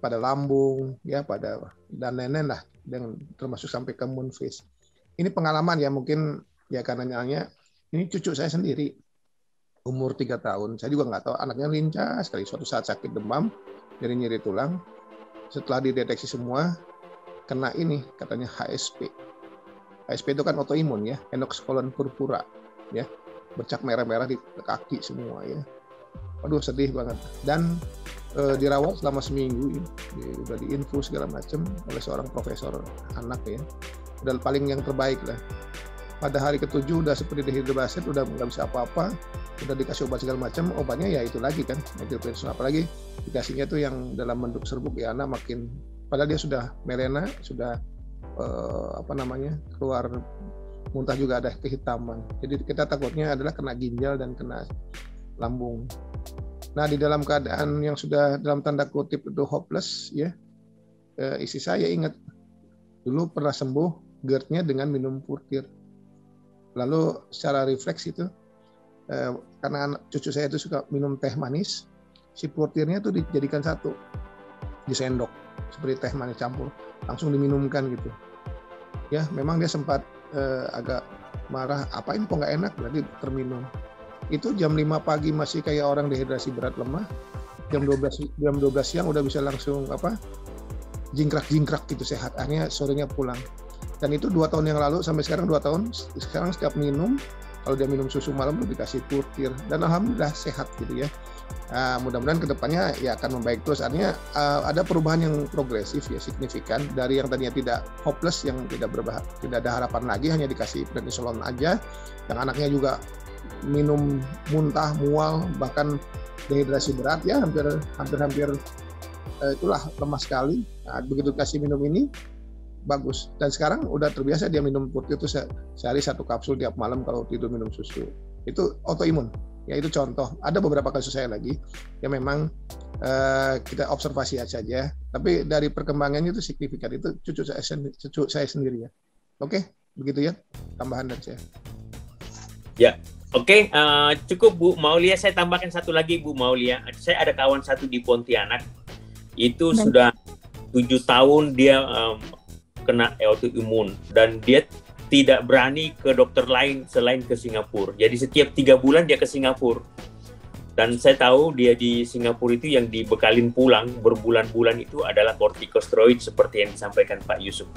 pada lambung ya, pada dan lain-lain lah, dengan termasuk sampai ke moon phase. Ini pengalaman ya, mungkin ya karena ini cucu saya sendiri. Umur 3 tahun, saya juga nggak tahu, anaknya lincah sekali. Suatu saat sakit demam, nyeri tulang. Setelah dideteksi semua, kena ini, katanya HSP. HSP itu kan autoimun ya, Henox colon purpura, ya, bercak merah-merah di kaki semua ya. Aduh, sedih banget. Dan dirawat selama seminggu, udah diinfus segala macam oleh seorang profesor anak ya. Udah paling yang terbaik lah. Pada hari ke-7 udah seperti dehidrasi, udah nggak bisa apa-apa, udah dikasih obat segala macam, obatnya ya itu lagi kan, methylprednisolone, apalagi dikasihnya tuh yang dalam bentuk serbuk ya, anak makin, padahal dia sudah melena, sudah keluar muntah juga ada kehitaman. Jadi kita takutnya adalah kena ginjal dan kena lambung. Nah di dalam keadaan yang sudah dalam tanda kutip itu hopeless ya, istri saya ingat dulu pernah sembuh GERD-nya dengan minum Purtir. Lalu secara refleks itu, karena cucu saya itu suka minum teh manis, si Purtirnya itu dijadikan satu, disendok seperti teh manis campur, langsung diminumkan gitu. Ya memang dia sempat agak marah, apa ini kok nggak enak, berarti terminum. Itu jam 5 pagi masih kayak orang dehidrasi berat lemah, jam 12 siang udah bisa langsung jingkrak gitu sehat, akhirnya sorenya pulang. Dan itu 2 tahun yang lalu sampai sekarang 2 tahun, sekarang setiap minum, kalau dia minum susu malam tuh dikasih Purtir, dan alhamdulillah sehat gitu ya. Mudah-mudahan kedepannya ya akan membaik terus. Artinya ada perubahan yang progresif ya, signifikan dari yang tadinya tidak hopeless, yang tidak ada harapan lagi, hanya dikasih prednisolone aja, yang anaknya juga minum muntah, mual, bahkan dehidrasi berat ya, hampir itulah lemah sekali. Nah, begitu kasih minum ini bagus, dan sekarang udah terbiasa dia minum Purtir itu sehari 1 kapsul tiap malam kalau tidur minum susu. Itu autoimun ya, itu contoh. Ada beberapa kasus saya lagi yang memang kita observasi saja, tapi dari perkembangannya itu signifikan. Itu cucu saya sendiri ya. Oke, begitu ya tambahan dari saya. Ya, oke, cukup Bu Maulia. Saya tambahkan satu lagi Bu Maulia. Saya ada kawan satu di Pontianak, itu sudah 7 tahun dia kena autoimun, dan dia tidak berani ke dokter lain selain ke Singapura. Jadi setiap 3 bulan dia ke Singapura. Dan saya tahu dia di Singapura itu yang dibekalin pulang berbulan-bulan itu adalah kortikosteroid seperti yang disampaikan Pak Yusuf.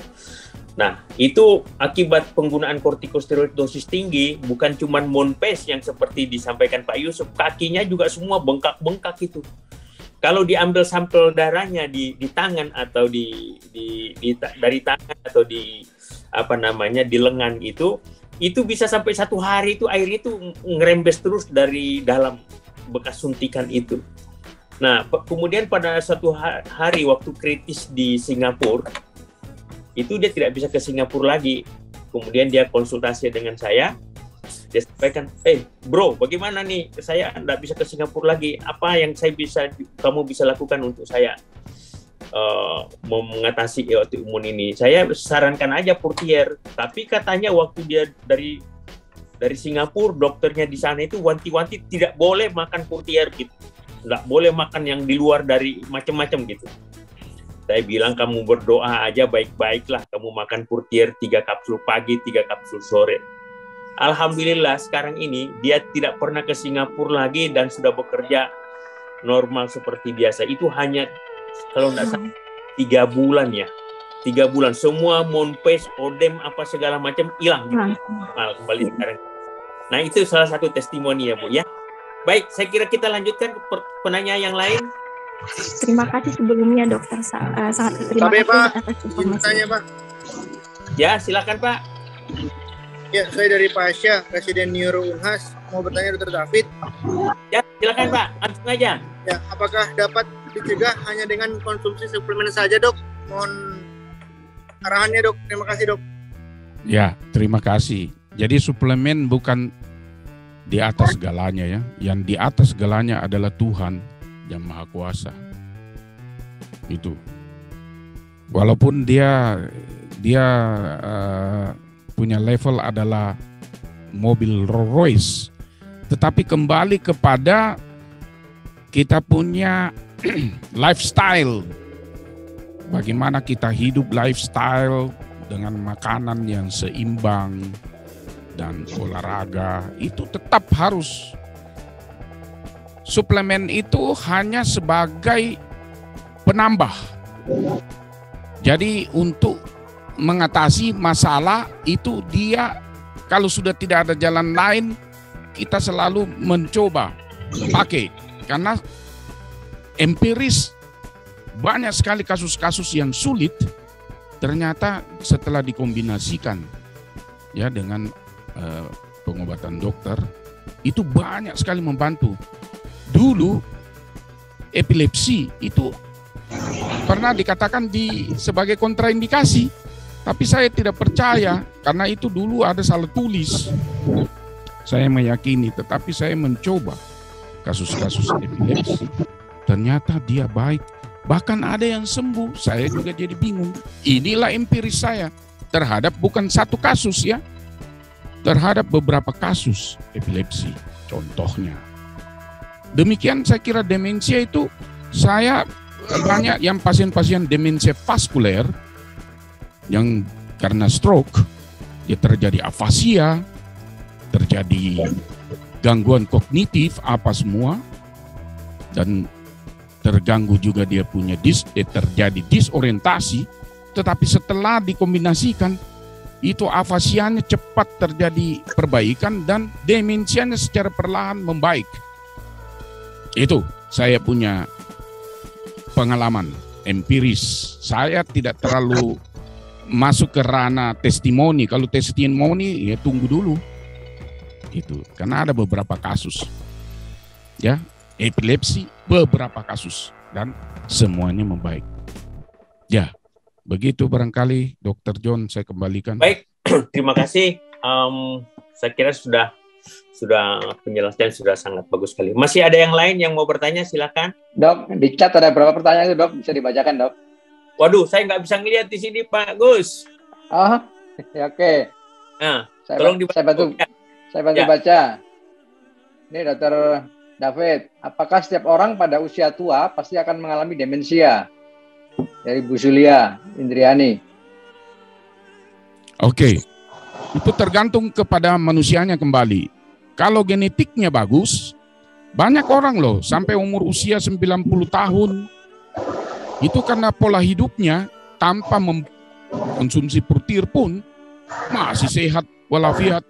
Nah, itu akibat penggunaan kortikosteroid dosis tinggi, bukan cuma moon phase yang seperti disampaikan Pak Yusuf, kakinya juga semua bengkak-bengkak itu. Kalau diambil sampel darahnya di tangan atau dari tangan atau di lengan itu bisa sampai 1 hari itu airnya itu ngerembes terus dari dalam bekas suntikan itu. Nah, kemudian pada suatu hari waktu kritis di Singapura, itu dia tidak bisa ke Singapura lagi. Kemudian dia konsultasi dengan saya. Dia sampaikan, bro, bagaimana nih, saya tidak bisa ke Singapura lagi, apa yang kamu bisa lakukan untuk saya mengatasi autoimun ini? Saya sarankan aja Purtir, tapi katanya waktu dia dari Singapura, dokternya di sana itu wanti-wanti tidak boleh makan Purtir gitu, tidak boleh makan yang di luar dari macam-macam gitu. Saya bilang, kamu berdoa aja baik-baiklah, kamu makan Purtir 3 kapsul pagi, 3 kapsul sore. Alhamdulillah sekarang ini dia tidak pernah ke Singapura lagi dan sudah bekerja normal seperti biasa. Itu hanya kalau tidak salah 3 bulan ya. 3 bulan semua moon phase, odem apa segala macam hilang gitu. Kembali sekarang. Nah, itu salah satu testimoni ya Bu ya. Baik, saya kira kita lanjutkan ke penanya yang lain. Terima kasih sebelumnya dokter, sangat terima kasih atas informasinya Pak. Ya, silakan Pak. Ya, saya dari Pasya, Presiden Neuro Unhas, mau bertanya Dr. David. Ya, silakan Pak, langsung aja. Ya, apakah dapat dicegah hanya dengan konsumsi suplemen saja Dok? Mohon arahannya Dok, terima kasih Dok. Ya, terima kasih. Jadi suplemen bukan di atas segalanya ya. Yang di atas segalanya adalah Tuhan yang Maha Kuasa. Itu. Walaupun dia punya level adalah mobil Rolls Royce, tetapi kembali kepada kita punya lifestyle. Bagaimana kita hidup lifestyle dengan makanan yang seimbang dan olahraga, itu tetap harus. Suplemen itu hanya sebagai penambah. Jadi untuk mengatasi masalah itu, dia kalau sudah tidak ada jalan lain, kita selalu mencoba pakai. Karena empiris banyak sekali kasus-kasus yang sulit, ternyata setelah dikombinasikan ya dengan pengobatan dokter, itu banyak sekali membantu. Dulu epilepsi itu pernah dikatakan sebagai kontraindikasi, tapi saya tidak percaya karena itu dulu ada salah tulis. Saya meyakini, tetapi saya mencoba kasus-kasus epilepsi, ternyata dia baik, bahkan ada yang sembuh. Saya juga jadi bingung. Inilah empiris saya terhadap bukan satu kasus ya, terhadap beberapa kasus epilepsi contohnya. Demikian saya kira demensia itu, saya banyak yang pasien-pasien demensia vaskuler yang karena stroke, dia terjadi afasia, terjadi gangguan kognitif apa semua, dan terganggu juga dia punya terjadi disorientasi, tetapi setelah dikombinasikan itu afasianya cepat terjadi perbaikan dan demensianya secara perlahan membaik. Itu saya punya pengalaman empiris. Saya tidak terlalu masuk ke ranah testimoni. Kalau testimoni ya tunggu dulu. Itu karena ada beberapa kasus. Ya, epilepsi beberapa kasus dan semuanya membaik. Ya, begitu barangkali Dr. John, saya kembalikan. Baik, terima kasih. Saya kira sudah penjelasan sudah sangat bagus sekali. Masih ada yang lain yang mau bertanya? Silakan. Dok, di chat ada berapa pertanyaan itu, Dok? Bisa dibacakan, Dok? Waduh, saya nggak bisa ngelihat di sini, Pak Gus. Oh, ya, oke. Nah, tolong dibaca. Saya bantu baca. Ini Dr. David, apakah setiap orang pada usia tua pasti akan mengalami demensia? Dari Bu Zulia Indriani. Oke, itu tergantung kepada manusianya kembali. Kalau genetiknya bagus, banyak orang loh sampai umur usia 90 tahun, itu karena pola hidupnya tanpa mengkonsumsi protein pun masih sehat walafiat,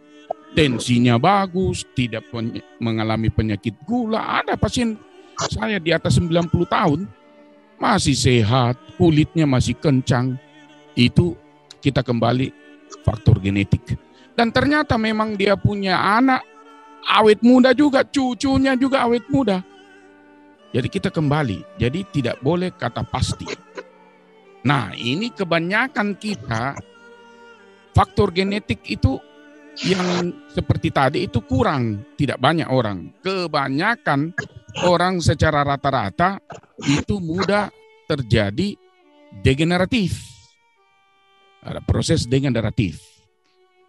tensinya bagus, tidak mengalami penyakit gula. Ada pasien saya di atas 90 tahun, masih sehat, kulitnya masih kencang. Itu kita kembali faktor genetik. Dan ternyata memang dia punya anak awet muda juga, cucunya juga awet muda. Jadi kita kembali, jadi tidak boleh kata pasti. Nah, ini kebanyakan kita faktor genetik itu yang seperti tadi itu kurang, tidak banyak orang. Kebanyakan orang secara rata-rata itu mudah terjadi degeneratif. Ada proses degeneratif.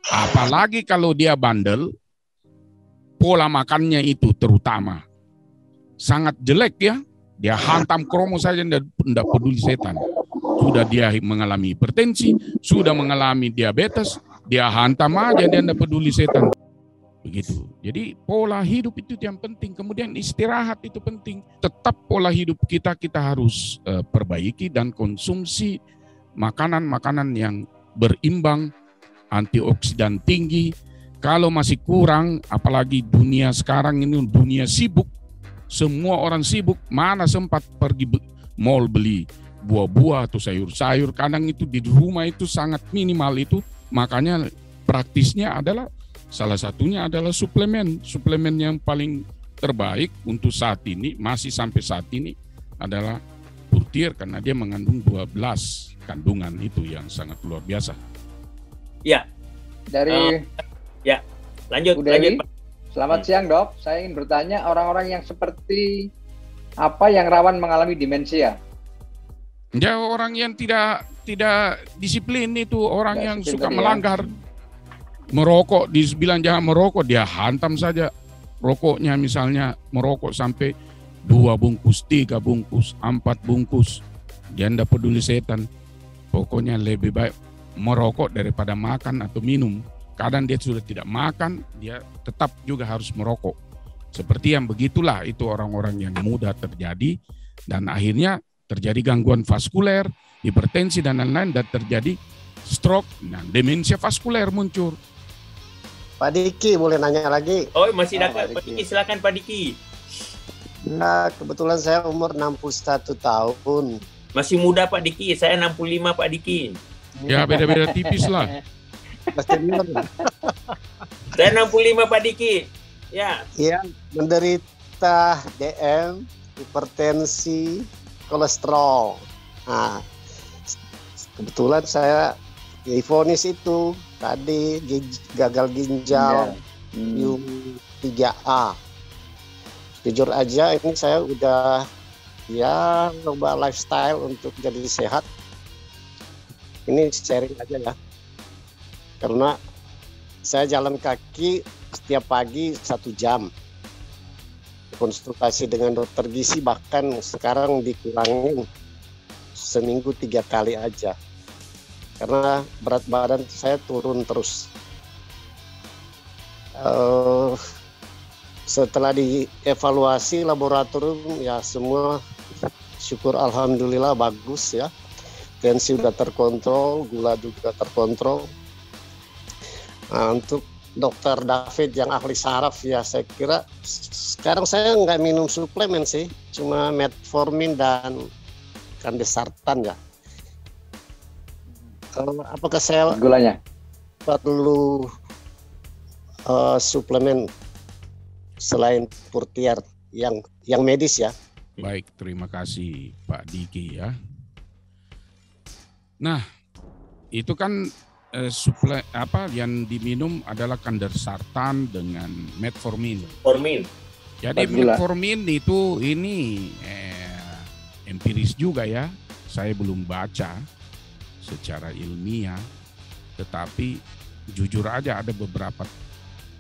Apalagi kalau dia bandel, pola makannya itu terutama sangat jelek ya. Dia hantam kromo saja, tidak peduli setan. Sudah dia mengalami hipertensi, sudah mengalami diabetes, dia hantam aja, dia tidak peduli setan. Begitu. Jadi pola hidup itu yang penting. Kemudian istirahat itu penting. Tetap pola hidup kita harus perbaiki dan konsumsi makanan-makanan yang berimbang, antioksidan tinggi. Kalau masih kurang, apalagi dunia sekarang ini dunia sibuk, semua orang sibuk, mana sempat pergi mall beli buah-buah atau sayur-sayur. Kadang itu di rumah itu sangat minimal itu. Makanya praktisnya adalah salah satunya adalah suplemen. Suplemen yang paling terbaik untuk saat ini, masih sampai saat ini adalah Purtier karena dia mengandung 12 kandungan itu yang sangat luar biasa. Ya. Dari ya, lanjut. Selamat siang, Dok. Saya ingin bertanya, orang-orang yang seperti apa yang rawan mengalami demensia? Ya, orang yang tidak disiplin itu, orang yang suka melanggar. Merokok, dibilang jangan merokok, dia hantam saja rokoknya, misalnya merokok sampai 2 bungkus, 3 bungkus, 4 bungkus. Dia tidak peduli setan. Pokoknya lebih baik merokok daripada makan atau minum. Kadang dia sudah tidak makan, dia tetap juga harus merokok. Seperti yang begitulah itu orang-orang yang mudah terjadi, dan akhirnya terjadi gangguan vaskuler, hipertensi dan lain-lain, dan terjadi stroke, nah demensia vaskuler muncul. Pak Diki boleh nanya lagi? Oh, masih dapat. Pak Diki, silakan Pak Diki. Nah, kebetulan saya umur 61 tahun. Masih muda Pak Diki, saya 65 Pak Diki. Ya, beda-beda tipis lah. Saya 65 Pak Diki. Ya. Iya, menderita DM, hipertensi, kolesterol. Nah, kebetulan saya divonis itu tadi gagal ginjal U3A. Jujur aja ini saya udah ya coba lifestyle untuk jadi sehat. Ini sharing aja ya. Karena saya jalan kaki setiap pagi 1 jam. Konsultasi dengan dokter gizi bahkan sekarang dikurangin seminggu 3 kali aja. Karena berat badan saya turun terus. Setelah dievaluasi laboratorium ya semua syukur alhamdulillah bagus ya. Tensi udah terkontrol, gula juga terkontrol. Nah, untuk Dokter David yang ahli saraf ya saya kira sekarang saya nggak minum suplemen sih, cuma metformin dan kandesartan ya. Apakah saya gulanya perlu suplemen selain Purtiar yang medis ya? Baik, terima kasih Pak Diki ya. Nah, itu kan yang diminum adalah kandesartan dengan metformin. Jadi metformin itu ini empiris juga ya. Saya belum baca secara ilmiah, tetapi jujur aja ada beberapa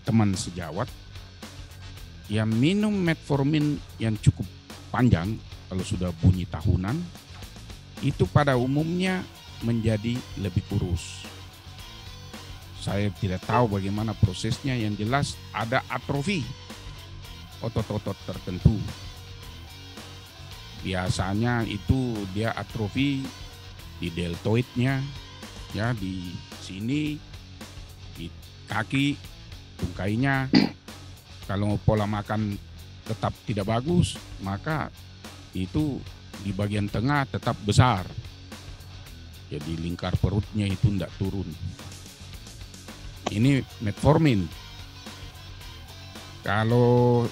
teman sejawat yang minum metformin yang cukup panjang, kalau sudah bunyi tahunan, itu pada umumnya menjadi lebih kurus. Saya tidak tahu bagaimana prosesnya, yang jelas ada atrofi otot-otot tertentu. Biasanya itu dia atrofi di deltoidnya, ya di sini, di kaki, tungkainya. Kalau pola makan tetap tidak bagus, maka itu di bagian tengah tetap besar. Jadi lingkar perutnya itu tidak turun. Ini metformin. Kalau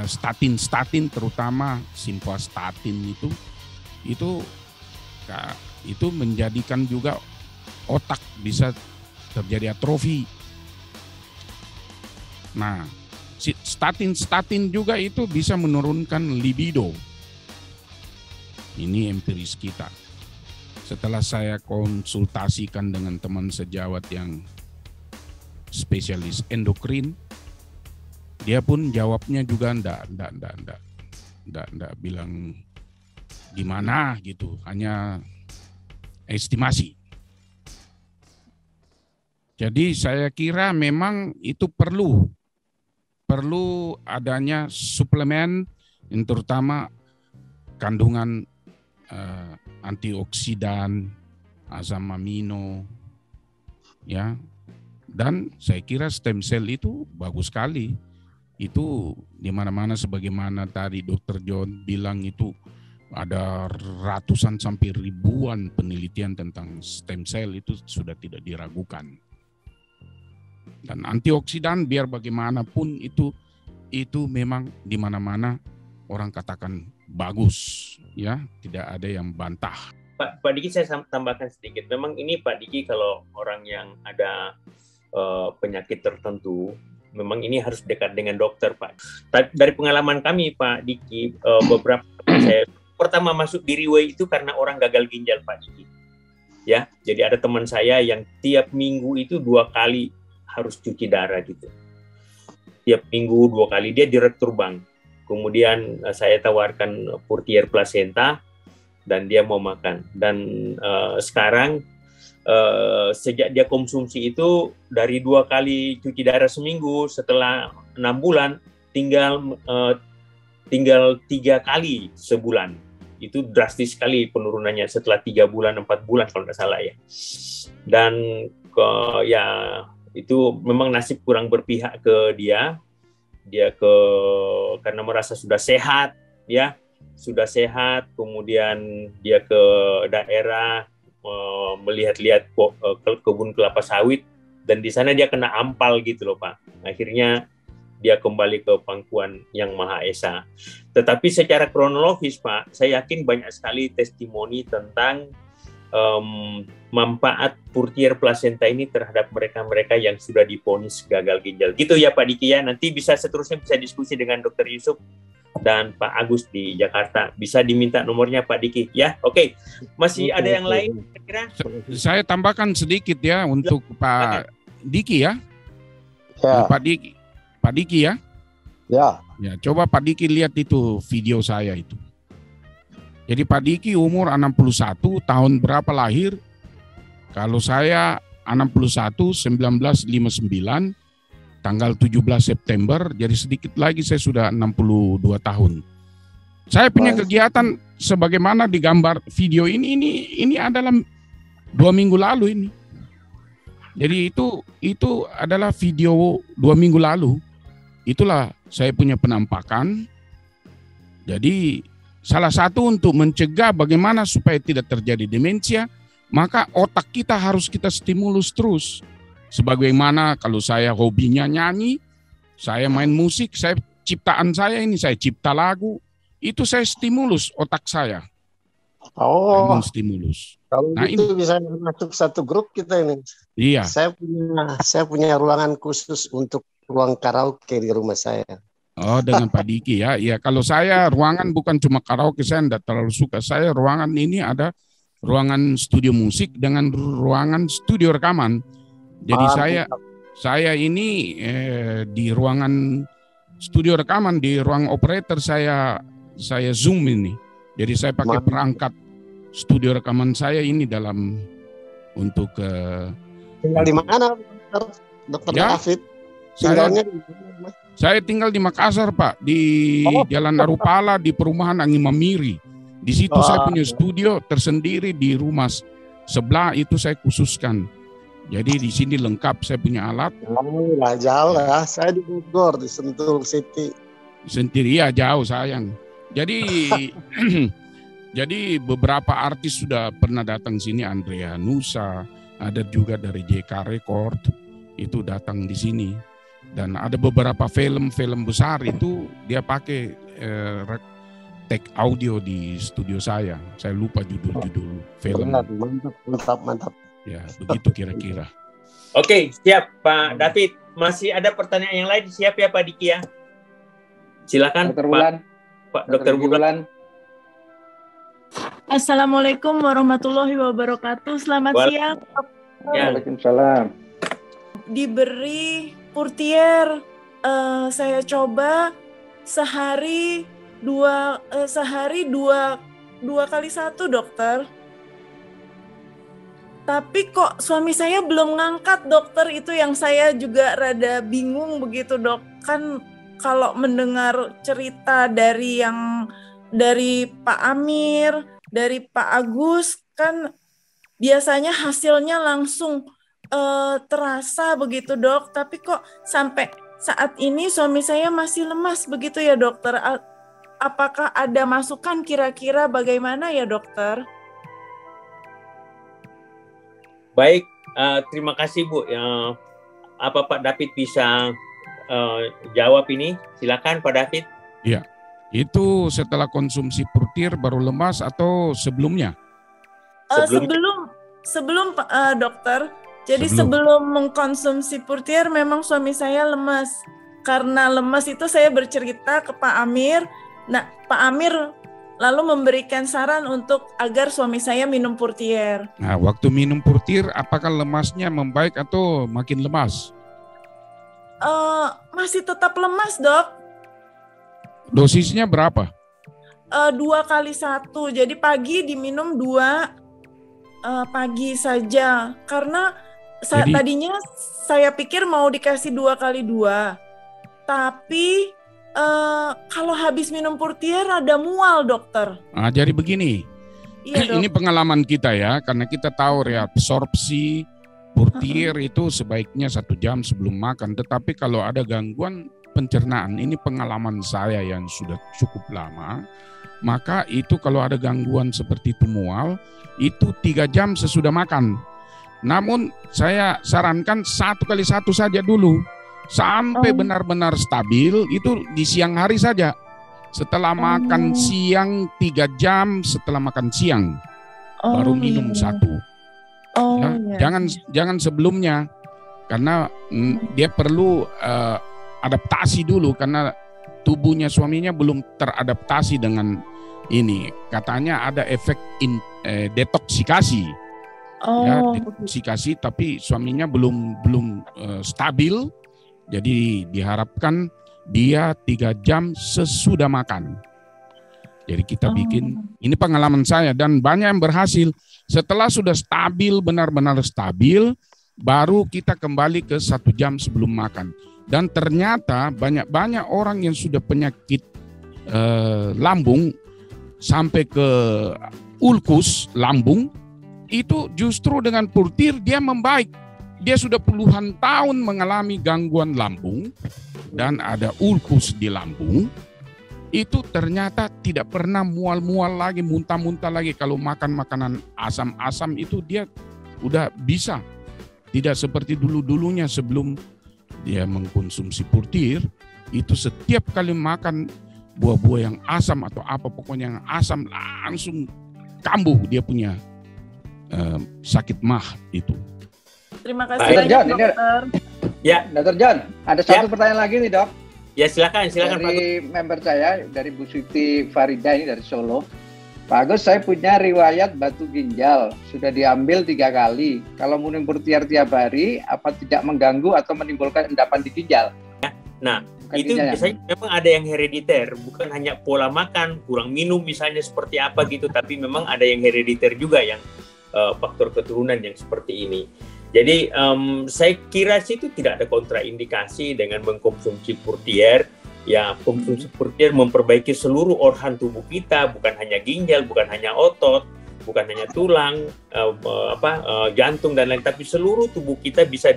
statin terutama simvastatin itu menjadikan juga otak bisa terjadi atrofi. Nah, statin juga itu bisa menurunkan libido. Ini empiris kita. Setelah saya konsultasikan dengan teman sejawat yang spesialis endokrin, dia pun jawabnya juga enggak bilang gimana gitu, hanya estimasi. Jadi saya kira memang itu perlu adanya suplemen yang terutama kandungan antioksidan, asam amino, ya. Dan saya kira stem cell itu bagus sekali. Itu di mana-mana sebagaimana tadi Dr. John bilang, itu ada ratusan sampai ribuan penelitian tentang stem cell, itu sudah tidak diragukan. Dan antioksidan biar bagaimanapun itu memang di mana-mana orang katakan bagus, ya, tidak ada yang bantah. Pak Diki, saya tambahkan sedikit. Memang ini Pak Diki, kalau orang yang ada penyakit tertentu, memang ini harus dekat dengan dokter, Pak. Dari pengalaman kami, Pak Diki, beberapa saya pertama masuk di Riway itu karena orang gagal ginjal, Pak Diki. Ya, jadi ada teman saya yang tiap minggu itu 2 kali harus cuci darah gitu. Tiap minggu 2 kali, dia direktur bank. Kemudian saya tawarkan Portier Placenta dan dia mau makan. Dan sekarang sejak dia konsumsi itu dari 2 kali cuci darah seminggu, setelah 6 bulan tinggal 3 kali sebulan. Itu drastis sekali penurunannya setelah 3 bulan, 4 bulan kalau nggak salah ya. Dan ya itu memang nasib kurang berpihak ke dia. Dia karena merasa sudah sehat, ya sudah sehat. Kemudian dia ke daerah melihat-lihat kebun kelapa sawit, dan di sana dia kena ampal gitu loh Pak. Akhirnya dia kembali ke pangkuan Yang Maha Esa. Tetapi secara kronologis Pak, saya yakin banyak sekali testimoni tentang manfaat Portier Placenta ini terhadap mereka-mereka yang sudah divonis gagal ginjal. Gitu ya Pak Diki ya. Nanti seterusnya bisa diskusi dengan Dr. Yusuf dan Pak Agus di Jakarta. Bisa diminta nomornya Pak Diki ya. Oke. Masih ada yang lain kira-kira? Saya tambahkan sedikit ya untuk Pak Diki ya. Pak Diki ya. Ya. Ya, coba Pak Diki lihat itu video saya itu. Jadi Pak Diki umur 61, tahun berapa lahir? Kalau saya 61, 1959, tanggal 17 September, jadi sedikit lagi saya sudah 62 tahun. Saya punya kegiatan sebagaimana digambar video ini adalah 2 minggu lalu ini. Jadi itu adalah video 2 minggu lalu. Itulah saya punya penampakan. Jadi salah satu untuk mencegah bagaimana supaya tidak terjadi demensia, maka otak kita harus kita stimulus terus. Sebagaimana kalau saya hobinya nyanyi, saya main musik, saya ciptaan saya ini, saya cipta lagu, itu saya stimulus otak saya. Oh, stimulus. Kalau itu bisa masuk satu grup kita ini. Iya. Saya punya ruangan khusus untuk ruang karaoke di rumah saya. Oh, dengan Pak Diki ya. Ya, kalau saya ruangan bukan cuma karaoke, saya tidak terlalu suka. Saya ruangan ini ada ruangan studio musik dengan ruangan studio rekaman. Jadi saya ini di ruangan studio rekaman, di ruang operator saya Zoom ini. Jadi saya pakai perangkat studio rekaman saya ini dalam untuk tinggal di mana, Dokter David? Saya tinggal di Makassar, Pak, di Jalan Arupala, di perumahan Angin Mamiri. Di situ saya punya studio tersendiri, di rumah sebelah itu saya khususkan. Jadi di sini lengkap, saya punya alat. Jauh lah, saya di Bogor, di Sentul City. Sendiri ya, jauh sayang. Jadi jadi beberapa artis sudah pernah datang sini, Andrea Nusa, ada juga dari JK Record itu datang di sini. Dan ada beberapa film-film besar itu dia pakai take audio di studio saya. Saya lupa judul-judul film. Mantap. Ya, begitu kira-kira. Oke, siap Pak David. Masih ada pertanyaan yang lain? Siap ya Pak Diki ya? Silakan Dr. Wulan. Pak Dr. Wulan. Assalamualaikum warahmatullahi wabarakatuh. Selamat siang. Waalaikumsalam. Diberi Portier, saya coba sehari dua kali 1 dokter. Tapi kok suami saya belum ngangkat dokter, itu yang saya juga rada bingung begitu dok. Kan kalau mendengar cerita dari Pak Amir, dari Pak Agus, kan biasanya hasilnya langsung terasa begitu dok, tapi kok sampai saat ini suami saya masih lemas begitu ya dokter. Apakah ada masukan kira-kira bagaimana ya dokter? Baik, terima kasih Bu. Apa Pak David bisa jawab ini? Silakan Pak David. Iya, itu setelah konsumsi Portier baru lemas atau sebelumnya? Sebelum dokter. Jadi sebelum mengkonsumsi Portier memang suami saya lemas. Karena lemas itu saya bercerita ke Pak Amir. Nah, Pak Amir lalu memberikan saran untuk agar suami saya minum Purtier. Nah, waktu minum Purtier, apakah lemasnya membaik atau makin lemas? Masih tetap lemas, Dok. Dosisnya berapa? 2 kali 1, jadi pagi diminum 2 pagi saja. Karena tadinya saya pikir mau dikasih 2 kali 2, tapi kalau habis minum Purtier ada mual, dokter. Nah, jadi begini, ini pengalaman kita ya, karena kita tahu reabsorpsi Purtier itu sebaiknya 1 jam sebelum makan. Tetapi kalau ada gangguan pencernaan, ini pengalaman saya yang sudah cukup lama, maka itu kalau ada gangguan seperti itu mual, itu 3 jam sesudah makan. Namun saya sarankan 1 kali 1 saja dulu. Sampai benar-benar stabil itu di siang hari saja. Setelah makan siang 3 jam setelah makan siang baru minum 1. Jangan sebelumnya, karena dia perlu adaptasi dulu karena tubuhnya suaminya belum teradaptasi dengan ini. Katanya ada efek detoksikasi. Detoksikasi, tapi suaminya belum stabil. Jadi diharapkan dia 3 jam sesudah makan. Jadi kita bikin, ini pengalaman saya dan banyak yang berhasil. Setelah sudah stabil, benar-benar stabil, baru kita kembali ke 1 jam sebelum makan. Dan ternyata banyak orang yang sudah penyakit lambung sampai ke ulkus lambung, itu justru dengan Purtier dia membaik. Dia sudah puluhan tahun mengalami gangguan lambung dan ada ulkus di lambung. Itu ternyata tidak pernah mual-mual lagi, muntah-muntah lagi. Kalau makan makanan asam-asam itu dia udah bisa. Tidak seperti dulu-dulunya sebelum dia mengkonsumsi Purtier, itu setiap kali makan buah-buah yang asam atau apa pokoknya yang asam langsung kambuh dia punya sakit mah itu. Terima kasih banyak, dokter. Dokter John, ada satu pertanyaan lagi nih, Dok. Ya, silakan dari member saya, dari Bu Siti Farida ini dari Solo. Pak Agus, saya punya riwayat batu ginjal, sudah diambil 3 kali. Kalau minum Purtier tiap hari, apa tidak mengganggu atau menimbulkan endapan di ginjal? Nah, itu biasanya memang ada yang herediter, bukan hanya pola makan, kurang minum misalnya seperti apa gitu, tapi memang ada yang herediter juga yang faktor keturunan yang seperti ini. Jadi saya kira sih itu tidak ada kontraindikasi dengan mengkonsumsi Purtier. Ya, konsumsi Purtier memperbaiki seluruh organ tubuh kita, bukan hanya ginjal, bukan hanya otot, bukan hanya tulang, jantung dan lain, tapi seluruh tubuh kita bisa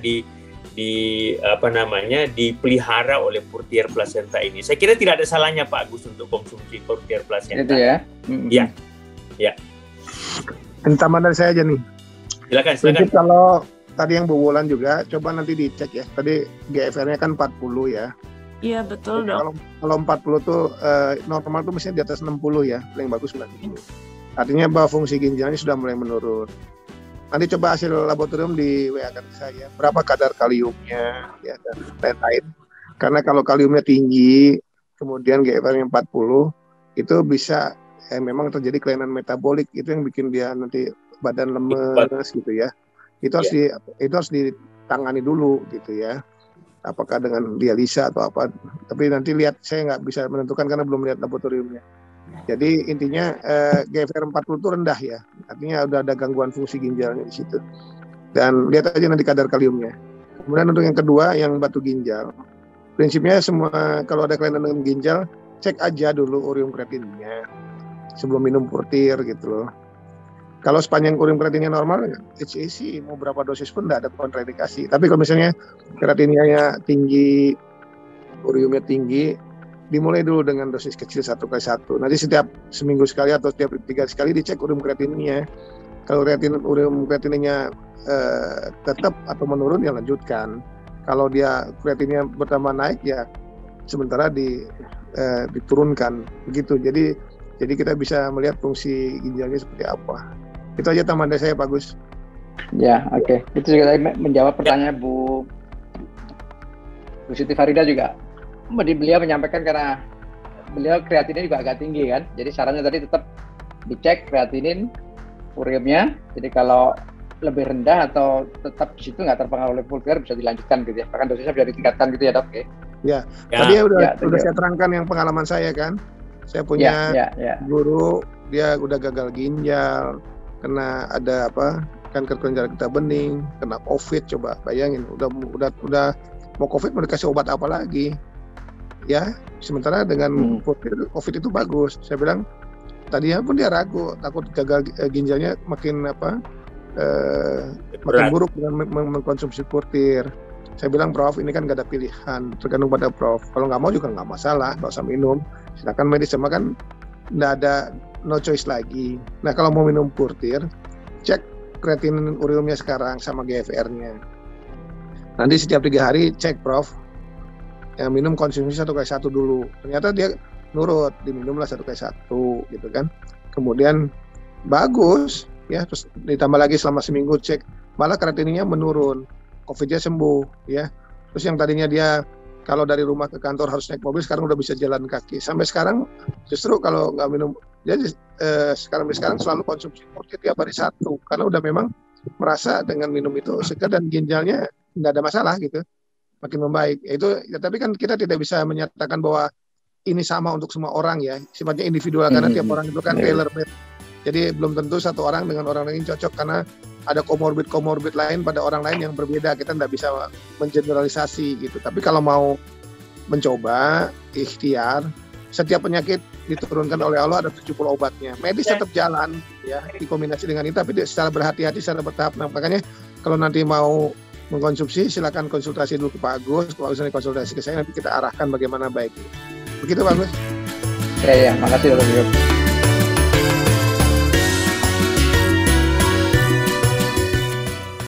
dipelihara oleh Purtier placenta ini. Saya kira tidak ada salahnya Pak Agus untuk konsumsi Purtier placenta. Itu ya. Ya. Tambahan dari saya aja nih. Silakan. Kalau tadi yang Bu Wulan juga, coba nanti dicek ya. Tadi GFR-nya kan 40 ya. Iya betul, Dok. Kalau 40 tuh normal tuh mestinya di atas 60 ya, paling bagus 90. Artinya bahwa fungsi ginjalnya sudah mulai menurun. Nanti coba hasil laboratorium di WA-kan saya, berapa kadar kaliumnya ya dan lain-lain. Karena kalau kaliumnya tinggi, kemudian GFR-nya 40, itu bisa memang terjadi kelainan metabolik, itu yang bikin dia nanti badan lemes gitu ya. Itu harus ditangani dulu gitu ya. Apakah dengan dialisa atau apa? Tapi nanti lihat, saya nggak bisa menentukan karena belum lihat laboratoriumnya. Jadi intinya GFR 40 itu rendah ya. Artinya udah ada gangguan fungsi ginjalnya di situ. Dan lihat aja nanti kadar kaliumnya. Kemudian untuk yang kedua, yang batu ginjal. Prinsipnya semua kalau ada kelainan dengan ginjal, cek aja dulu urium kreatinnya sebelum minum Purtier gitu loh. Kalau sepanjang urium kreatinnya normal, sih mau berapa dosis pun tidak ada kontraindikasi. Tapi kalau misalnya kreatinnya tinggi, uriumnya tinggi, dimulai dulu dengan dosis kecil 1 kali 1. Nanti setiap seminggu sekali atau setiap 3 sekali dicek urium kreatinnya. Kalau urium kreatinnya tetap atau menurun, ya lanjutkan. Kalau dia kreatinnya bertambah naik, ya sementara diturunkan begitu. Jadi kita bisa melihat fungsi ginjalnya seperti apa. Itu aja tambahan dari saya, Pak Gus. Ya, oke. Itu juga tadi menjawab pertanyaan Bu Siti Farida juga. Beliau menyampaikan karena beliau kreatinin juga agak tinggi kan. Jadi sarannya tadi tetap dicek kreatinin ureumnya. Jadi kalau lebih rendah atau tetap di situ nggak terpengaruh oleh pulver bisa dilanjutkan gitu ya. Bahkan dosisnya bisa ditingkatkan gitu ya dok. Ya, tadi udah saya terangkan yang pengalaman saya kan. Saya punya guru, dia udah gagal ginjal, kena ada kanker kelenjar getah bening, kena COVID, coba bayangin, udah mau COVID mau dikasih obat apa lagi? Ya, sementara dengan COVID itu bagus. Saya bilang tadinya pun dia ragu, takut gagal ginjalnya makin makin buruk dengan mengkonsumsi Purtir. Saya bilang, Prof, ini kan gak ada pilihan, tergantung pada Prof. Kalau nggak mau juga nggak masalah, nggak usah minum. Sedangkan medis sama kan nggak ada, no choice lagi. Nah kalau mau minum Purtir, cek kreatinin ureumnya sekarang sama GFR-nya. Nanti setiap 3 hari cek, Prof. Yang minum konsumsi 1x1 dulu. Ternyata dia nurut, diminumlah 1x1 gitu kan. Kemudian bagus, ya, terus ditambah lagi selama seminggu cek, malah kreatininnya menurun. COVID-nya sembuh, ya. Terus yang tadinya dia kalau dari rumah ke kantor harus naik mobil, sekarang udah bisa jalan kaki. Sampai sekarang justru kalau nggak minum, jadi sekarang selalu konsumsi Purtir tiap hari 1, karena udah memang merasa dengan minum itu segar dan ginjalnya nggak ada masalah gitu, makin membaik. Tapi kan kita tidak bisa menyatakan bahwa ini sama untuk semua orang ya, sifatnya individual karena tiap orang itu kan tailor-made. Jadi belum tentu satu orang dengan orang lain cocok karena ada komorbid lain pada orang lain yang berbeda. Kita tidak bisa mengeneralisasi gitu. Tapi kalau mau mencoba, ikhtiar, setiap penyakit diturunkan oleh Allah ada 70 obatnya. Medis tetap jalan ya, dikombinasi dengan itu, tapi secara berhati-hati, secara bertahap. Nah, makanya kalau nanti mau mengkonsumsi, silakan konsultasi dulu ke Pak Agus. Kalau misalnya konsultasi ke saya, nanti kita arahkan bagaimana baiknya. Begitu Pak Agus. Ya, makasih Dr.